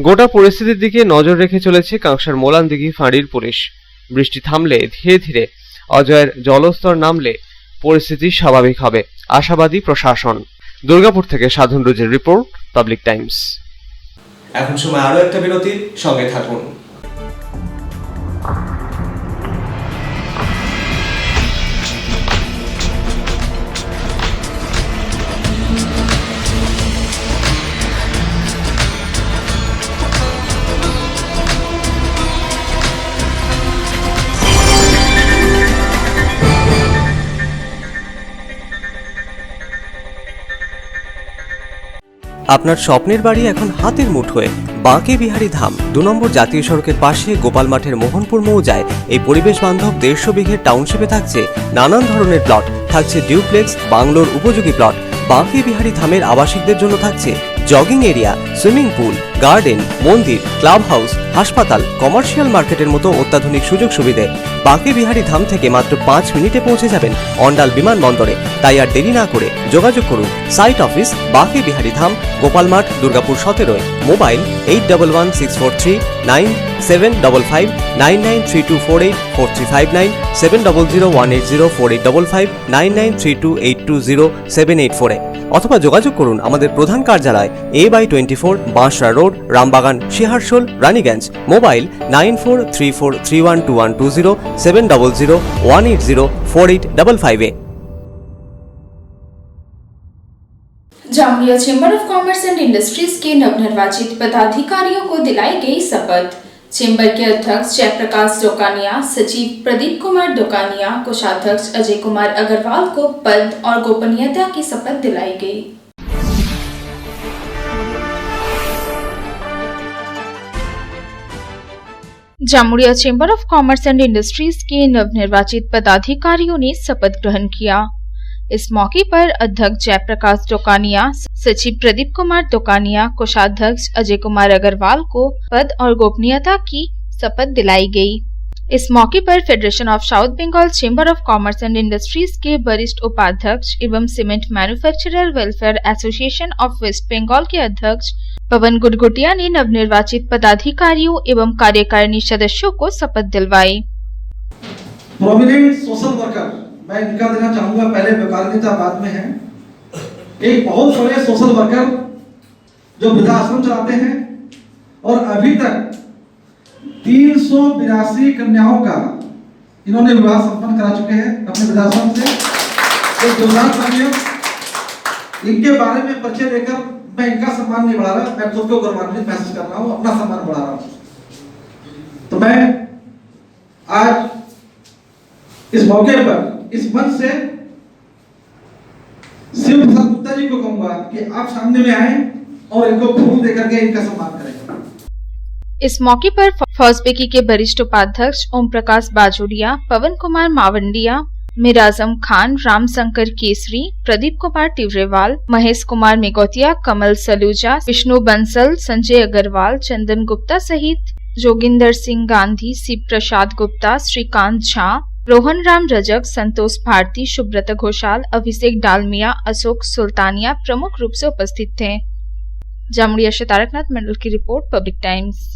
গোটা পরিস্থিতির দিকে নজর রেখে চলেছে কাঁকসার মোলানদিঘি ফাঁড়ির পুলিশ। বৃষ্টি থামলে ধীরে ধীরে অজয়ের জলস্তর নামলে পরিস্থিতি স্বাভাবিক হবে, আশাবাদী প্রশাসন। দুর্গাপুর থেকে সাধন রুজের রিপোর্ট, পাবলিক টাইমস। এখন সময় আরো একটা বিরতির, সঙ্গে থাকুন। আপনার স্বপ্নের বাড়ি এখন হাতের মুঠোয়। বাঁকে বিহারী ধাম 2 নম্বর জাতীয় সড়কের পাশে গোপাল মাঠের মোহনপুর মৌজায় এই পরিবেশ বান্ধব 150 বিঘের টাউনশিপে থাকছে নানান ধরনের প্লট। থাকছে ডিউপ্লেক্স, বাংলোর উপযোগী প্লট। বাঁকে বিহারী ধামের আবাসিকদের জন্য থাকছে jogging area, swimming pool, garden, মন্দির, ক্লাব হাউস, হাসপাতাল, কমার্শিয়াল মার্কেটের মতো অত্যাধুনিক সুযোগ সুবিধে। বাঁকে বিহারী ধাম থেকে মাত্র 5 মিনিটে পৌঁছে যাবেন অন্ডাল বিমানবন্দরে। তাই আর দেরি না করে যোগাযোগ করুন। সাইট অফিস বাঁকে বিহারী ধাম, গোপাল মাঠ, দুর্গাপুর 17। মোবাইল 8116439755 9932484359 7001804855 9932820784 অথবা যোগাযোগ করুন আমাদের প্রধান কার্যালয় A/24 Banshra road, Rambagan, Shiharsol, Raniganj. Mobile 9434312120 7001804855। Jamuria chamber of commerce and industries के नवनिर्वाचित पदाधिकारियों को दिलाई गई शपथ। चेंबर के अध्यक्ष जयप्रकाश दोकानिया, सचिव प्रदीप कुमार दोकानिया, कोषाध्यक्ष अजय कुमार अग्रवाल को पद और गोपनीयता की शपथ दिलाई गई। Jamuria chamber of commerce and industries के नवनिर्वाचित पदाधिकारियों ने शपथ ग्रहण किया। इस मौके पर अध्यक्ष जयप्रकाश दोकानिया, सचिव प्रदीप कुमार दोकानिया, कोषाध्यक्ष अजय कुमार अग्रवाल को पद और गोपनीयता की शपथ दिलाई गई। इस मौके पर federation of south Bengal chamber of commerce and industries के वरिष्ठ उपाध्यक्ष एवं cement manufacturer welfare association of west Bengal के अध्यक्ष पवन गुरगुटिया ने नवनिर्वाचित पदाधिकारियों एवं कार्यकारिणी सदस्यों को शपथ दिलवाई। प्रोमिनेंट सोशल वर्कर, मैं इनका देना चाहूंगा, पहले व्यापारिता बाद में है। एक बहुत बड़े सोशल वर्कर जो वृद्धाश्रम चलाते हैं और अभी तक 382 कन्याओं का इन्होंने विवाह संपन्न करा चुके हैं अपने वृद्धाश्रम से। एक जोरदार तालियां इनके बारे में परिचय देकर मैं इनका सम्मान नहीं बढ़ा रहा, मैं खुद को गौरवान्वित महसूस कर रहा हूँ, अपना सम्मान बढ़ा रहा हूँ। तो मैं आज इस मौके पर इस मंच से शिव प्रसाद गुप्ता जी को कहूंगा कि आप सामने में आए और इनको फूल देकर के इनका सम्मान करें। इस मौके पर फौजपेकी के वरिष्ठ उपाध्यक्ष ओम प्रकाश बाजोरिया, पवन कुमार मावंडिया, मिराजम खान, रामशंकर केसरी, प्रदीप कुमार टिवरेवाल, महेश कुमार मेगोतिया, कमल सलूजा, विष्णु बंसल, संजय अग्रवाल, चंदन गुप्ता सहित जोगिंदर सिंह गांधी, शिव प्रसाद गुप्ता, श्रीकांत झा, रोहन राम रजक, संतोष भारती, सुब्रत घोषाल, अभिषेक डालमिया, अशोक सुल्तानिया प्रमुख रूप से उपस्थित थे। जामुड़िया से तारकनाथ मंडल की रिपोर्ट, पब्लिक टाइम्स।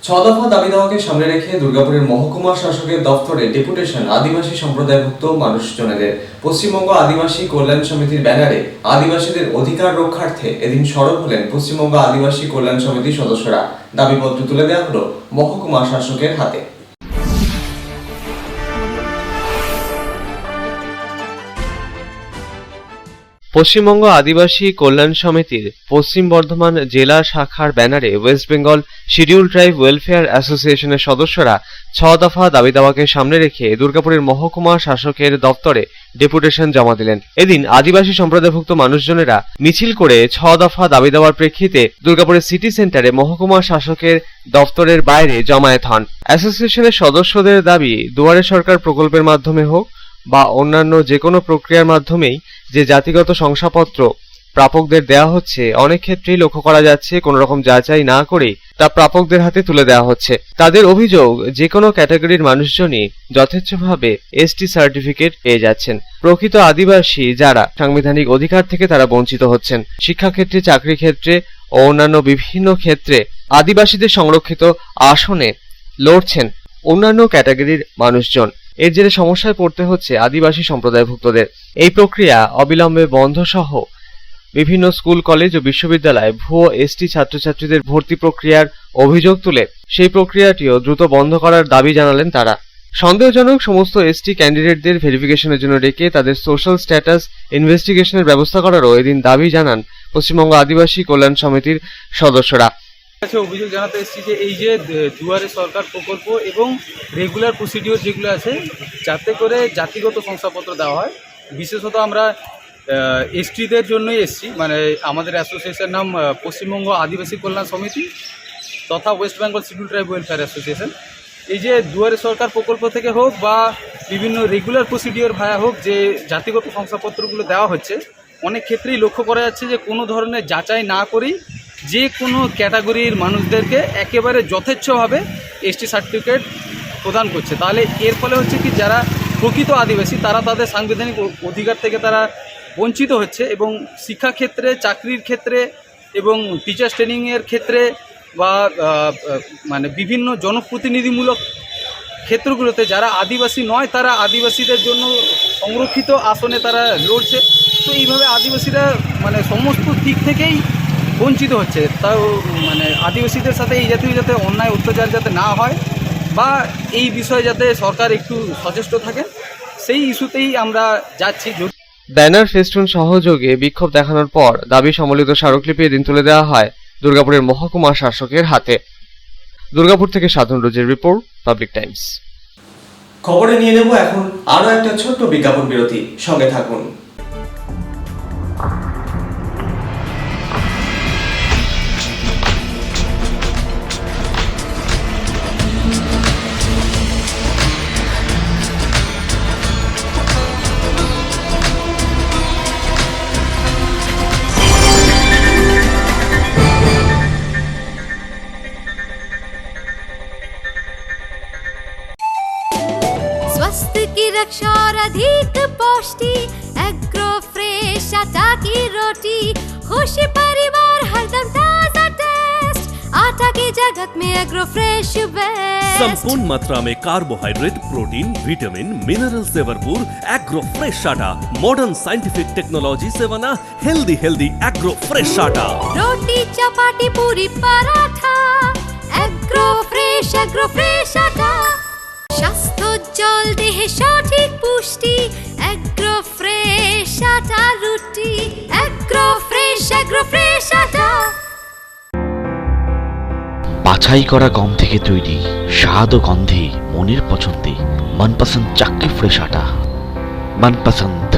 6 দফা দাবি দাওয়াকে সামনে রেখে দুর্গাপুরের মহকুমা শাসকের দফতরে ডেপুটেশন আদিবাসী সম্প্রদায়ভুক্ত মানুষজনেদের। পশ্চিমবঙ্গ আদিবাসী কল্যাণ সমিতির ব্যানারে আদিবাসীদের অধিকার রক্ষার্থে এদিন সরব হলেন পশ্চিমবঙ্গ আদিবাসী কল্যাণ সমিতির সদস্যরা। দাবিপত্র তুলে দেওয়া হলো মহকুমা শাসকের হাতে। পশ্চিমবঙ্গ আদিবাসী কল্যাণ সমিতির পশ্চিম বর্ধমান জেলা শাখার ব্যানারে West Bengal schedule tribe welfare অ্যাসোসিয়েশনের সদস্যরা 6 দফা দাবি দাওয়াকে সামনে রেখে দুর্গাপুরের মহকুমা শাসকের দপ্তরে ডেপুটেশন জমা দিলেন। এদিন আদিবাসী সম্প্রদায়ভুক্ত মানুষজনেরা মিছিল করে 6 দফা দাবি দেওয়ার প্রেক্ষিতে দুর্গাপুরের সিটি সেন্টারে মহকুমা শাসকের দপ্তরের বাইরে জমায়েত হন। অ্যাসোসিয়েশনের সদস্যদের দাবি, দুয়ারে সরকার প্রকল্পের মাধ্যমে হোক বা অন্যান্য যে কোনো প্রক্রিয়ার মাধ্যমেই যে জাতিগত শংসাপত্র প্রাপকদের দেওয়া হচ্ছে, অনেক ক্ষেত্রেই লক্ষ্য করা যাচ্ছে কোনো রকম যাচাই না করেই তা প্রাপকদের হাতে তুলে দেওয়া হচ্ছে। তাদের অভিযোগ, যে কোনো ক্যাটাগরির মানুষজনই যথেচ্ছভাবে এসটি সার্টিফিকেট পেয়ে যাচ্ছেন। প্রকৃত আদিবাসী যারা সাংবিধানিক অধিকার থেকে তারা বঞ্চিত হচ্ছেন। শিক্ষাক্ষেত্রে, চাকরি ক্ষেত্রে ও অন্যান্য বিভিন্ন ক্ষেত্রে আদিবাসীদের সংরক্ষিত আসনে লড়ছেন অন্যান্য ক্যাটাগরির মানুষজন। এর জেরে সমস্যায় পড়তে হচ্ছে আদিবাসী সম্প্রদায়ভুক্তদের। এই প্রক্রিয়া অবিলম্বে বন্ধ সহ বিভিন্ন স্কুল, কলেজ ও বিশ্ববিদ্যালয়ে ভুয়ো এসটি ছাত্রছাত্রীদের ভর্তি প্রক্রিয়ার অভিযোগ তুলে সেই প্রক্রিয়াটিও দ্রুত বন্ধ করার দাবি জানালেন তারা। সন্দেহজনক সমস্ত এসটি ক্যান্ডিডেটদের ভেরিফিকেশনের জন্য ডেকে তাদের সোশ্যাল স্ট্যাটাস ইনভেস্টিগেশনের ব্যবস্থা করারও এদিন দাবি জানান পশ্চিমবঙ্গ আদিবাসী কল্যাণ সমিতির সদস্যরা। অভিযোগ জানাতে এসেছি যে এই যে দুয়ারে সরকার প্রকল্প এবং রেগুলার প্রসিডিওর যেগুলো আছে, যাতে করে জাতিগত শংসাপত্র দেওয়া হয়। বিশেষত আমরা এসটিদের জন্যই এসেছি, মানে আমাদের অ্যাসোসিয়েশন নাম পশ্চিমবঙ্গ আদিবাসী কল্যাণ সমিতি তথা West Bengal schedule tribe welfare association. এই যে দুয়ারে সরকার প্রকল্প থেকে হোক বা বিভিন্ন রেগুলার প্রসিডিওর ভায়া হোক, যে জাতিগত শংসাপত্রগুলো দেওয়া হচ্ছে, অনেক ক্ষেত্রেই লক্ষ্য করা যাচ্ছে যে কোনো ধরনের যাচাই না করেই যে কোনো ক্যাটাগরির মানুষদেরকে একেবারে যথেচ্ছভাবে এসটি সার্টিফিকেট প্রদান করছে। তাহলে এর ফলে হচ্ছে কি, যারা প্রকৃত আদিবাসী তারা তাদের সাংবিধানিক অধিকার থেকে তারা বঞ্চিত হচ্ছে এবং শিক্ষাক্ষেত্রে, চাকরির ক্ষেত্রে এবং টিচার্স ট্রেনিংয়ের ক্ষেত্রে বা মানে বিভিন্ন জনপ্রতিনিধিমূলক ক্ষেত্রগুলোতে যারা আদিবাসী নয় তারা আদিবাসীদের জন্য সংরক্ষিত আসনে তারা লড়ছে। তো এইভাবে আদিবাসীরা মানে সমস্ত দিক থেকেই বঞ্চিত হচ্ছে। তাও মানে আদিবাসীদের সাথে এই জাতীয় যাতে অন্যায় অত্যাচার যাতে না হয় বা এই বিষয়ে যাতে সরকার একটু সচেষ্ট থাকে, সেই ইস্যুতেই আমরা যাচ্ছি। ব্যানার, ফেস্টুন সহযোগে বিক্ষোভ দেখানোর পর দাবি সম্বলিত স্মারকলিপি এদিন তুলে দেওয়া হয় দুর্গাপুরের মহকুমা শাসকের হাতে। দুর্গাপুর থেকে সাধন রোজের রিপোর্ট, পাবলিক টাইমস। খবরে নিয়ে নেব এখন আরো একটা ছোট্ট বিজ্ঞাপন বিরতি, সঙ্গে থাকুন। स्वास्थ्य की रक्षा और अधिक पौष्टि, एग्रो फ्रेश आटा की रोटी, खुशी परिवार हरदम ताजा आटा की जगत में एग्रो फ्रेश बेस्ट। संपूर्ण मात्रा में कार्बोहाइड्रेट, प्रोटीन, विटामिन, मिनरल से भरपूर एग्रो फ्रेश आटा। मॉडर्न साइंटिफिक टेक्नोलॉजी से बना हेल्दी एग्रो फ्रेश आटा। रोटी चपाटी पूरी पराठा एग्रो फ्रेश आटा। স্বাস্থ্যোজ্জ্বল দেহে সঠিক পুষ্টি এগ্রো ফ্রেশ আটা রুটি এগ্রো ফ্রেশ আটা। বাছাই করা গম থেকে তৈরি স্বাদ ও গন্ধে মনের পছন্দে मनपसंद चक्की फ्रेश आटा मनपसंद।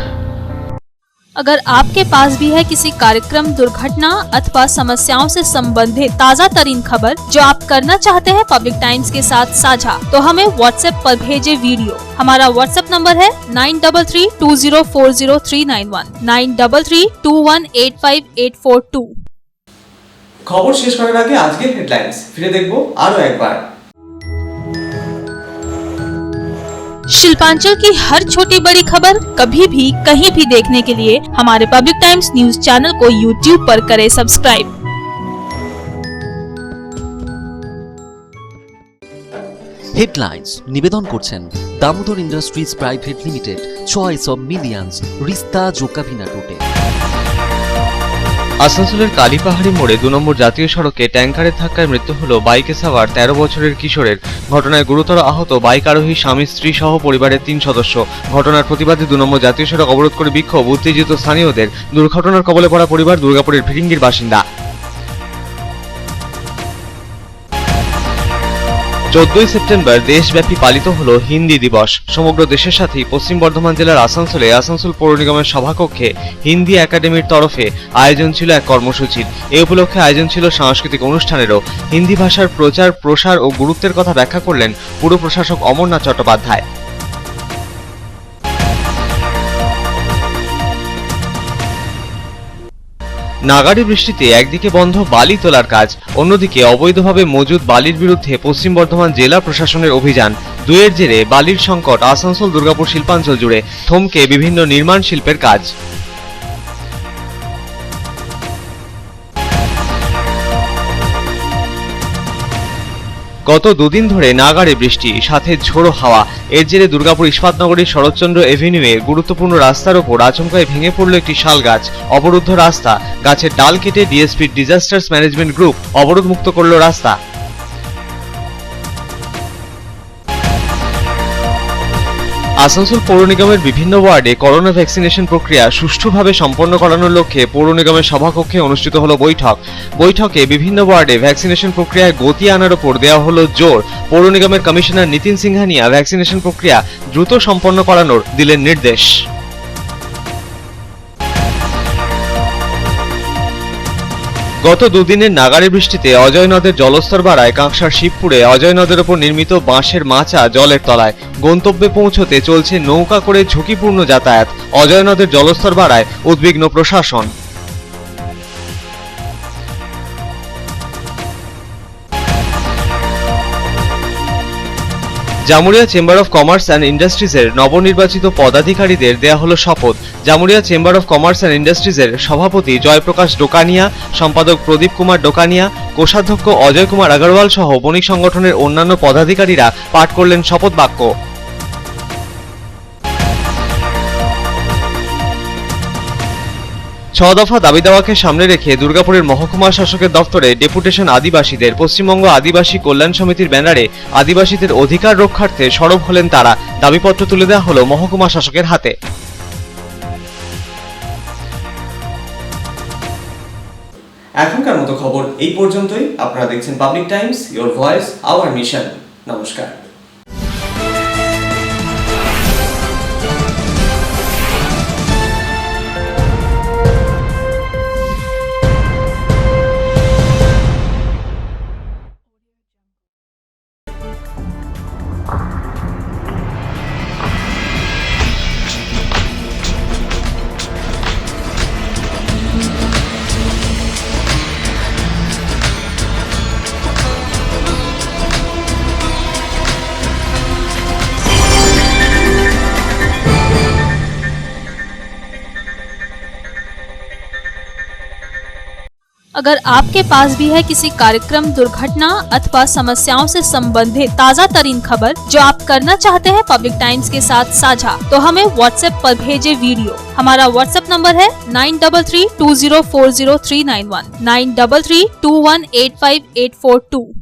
अगर आपके पास भी है किसी कार्यक्रम, दुर्घटना अथवा समस्याओं से संबंधित ताज़ा तरीन खबर जो आप करना चाहते हैं पब्लिक टाइम्स के साथ साझा, तो हमें व्हाट्सएप पर भेजे वीडियो। हमारा व्हाट्सएप नंबर है 9332040391 9332185842। খবর শেষ করার আগে আজকের হেডলাইন্স ফিরে দেখব আরো একবার। शिल्पांचल की हर छोटी बड़ी खबर कभी भी कहीं भी देखने के लिए हमारे पब्लिक टाइम्स न्यूज चैनल को YouTube पर करें सब्सक्राइब। हेडलाइंस निवेदन করছেন Damodar industries private limited, choice of millions, রিস্তা জোকাভিনা টুটে। আসানসোলের কালীপাহাড়ি মোড়ে 2 নম্বর জাতীয় সড়কে ট্যাঙ্কারের ধাক্কায় মৃত্যু হলো বাইকে সাওয়ার 13 বছরের কিশোরের। ঘটনায় গুরুতর আহত বাইক আরোহী স্বামী স্ত্রী সহ পরিবারের 3 সদস্য। ঘটনার প্রতিবাদে 2 নম্বর জাতীয় সড়ক অবরোধ করে বিক্ষোভ উত্তেজিত স্থানীয়দের। দুর্ঘটনার কবলে পড়া পরিবার দুর্গাপুরের ফিরিঙ্গির বাসিন্দা। 14 সেপ্টেম্বর দেশব্যাপী পালিত হলো হিন্দি দিবস। সমগ্র দেশের সাথেই পশ্চিম বর্ধমান জেলার আসানসোলে আসানসোল পৌর নিগমের সভাকক্ষে হিন্দি একাডেমির তরফে আয়োজন ছিল এক কর্মসূচির। এই উপলক্ষে আয়োজন ছিল সাংস্কৃতিক অনুষ্ঠানেরও। হিন্দি ভাষার প্রচার, প্রসার ও গুরুত্বের কথা ব্যাখ্যা করলেন পুর প্রশাসক অমরনাথ চট্টোপাধ্যায়। নাগাড়ি বৃষ্টিতে একদিকে বন্ধ বালি তোলার কাজ, অন্যদিকে অবৈধভাবে মজুদ বালির বিরুদ্ধে পশ্চিম বর্ধমান জেলা প্রশাসনের অভিযান। দুয়ের জেরে বালির সংকট আসানসোল দুর্গাপুর শিল্পাঞ্চল জুড়ে, থমকে বিভিন্ন নির্মাণ শিল্পের কাজ। গত 2 দিন ধরে নাগাড়ে বৃষ্টি, সাথে ঝোড়ো হাওয়া। এর জেরে দুর্গাপুর ইস্পাতনগরীর শরৎচন্দ্র এভিনিউয়ে গুরুত্বপূর্ণ রাস্তার ওপর আচমকায় ভেঙে পড়ল একটি শাল গাছ। অবরুদ্ধ রাস্তা, গাছের ডাল কেটে ডিএসপির ডিজাস্টার্স ম্যানেজমেন্ট গ্রুপ অবরোধ মুক্ত করল রাস্তা। আসানসোল পৌর নিগমের বিভিন্ন ওয়ার্ডে করোনা ভ্যাকসিনেশন প্রক্রিয়া সুষ্ঠুভাবে সম্পন্ন করানোর লক্ষ্যে পৌর নিগমের সভাকক্ষে অনুষ্ঠিত হলো বৈঠকে বিভিন্ন ওয়ার্ডে ভ্যাকসিনেশন প্রক্রিয়ায় গতি আনার উপর দেওয়া হলো জোর। পৌর নিগমের কমিশনার নিতিন সিংহানিয়া ভ্যাকসিনেশন প্রক্রিয়া দ্রুত সম্পন্ন করানোর দিলেন নির্দেশ। গত 2 দিনের নাগাড়ি বৃষ্টিতে অজয় নদের জলস্তর বাড়ায় কাঁকসার শিবপুরে অজয় নদের উপর নির্মিত বাঁশের মাচা জলের তলায়। গন্তব্যে পৌঁছতে চলছে নৌকা করে ঝুঁকিপূর্ণ যাতায়াত। অজয় নদের জলস্তর বাড়ায় উদ্বিগ্ন প্রশাসন। Jamuria chamber of commerce and ইন্ডাস্ট্রিজের নবনির্বাচিত পদাধিকারীদের দেয়া হলো শপথ। Jamuria chamber of commerce and ইন্ডাস্ট্রিজের সভাপতি জয়প্রকাশ ডোকানিয়া, সম্পাদক প্রদীপ কুমার ডোকানিয়া, কোষাধ্যক্ষ অজয় কুমার আগরওয়াল সহ বণিক সংগঠনের অন্যান্য পদাধিকারীরা পাঠ করলেন শপথ বাক্য। 6 দফা দাবি দাওয়াকে সামনে রেখে দুর্গাপুরের মহকুমা শাসকের দপ্তরে ডেপুটেশন আদিবাসীদের। পশ্চিমবঙ্গ আদিবাসী কল্যাণ সমিতির ব্যানারে আদিবাসীদের অধিকার রক্ষার্থে সরব হলেন তারা। দাবিপত্র তুলে দেওয়া হলো মহকুমা শাসকের হাতে। এখনকার মতো খবর এই পর্যন্তই। আপনারা দেখছেন public Times, your voice hour mission. নমস্কার। अगर आपके पास भी है किसी कार्यक्रम, दुर्घटना अथवा समस्याओं से संबंधित ताज़ा तरीन खबर जो आप करना चाहते हैं पब्लिक टाइम्स के साथ साझा, तो हमें व्हाट्सएप पर भेजे वीडियो। हमारा व्हाट्सएप नंबर है 9332040391 9332185842।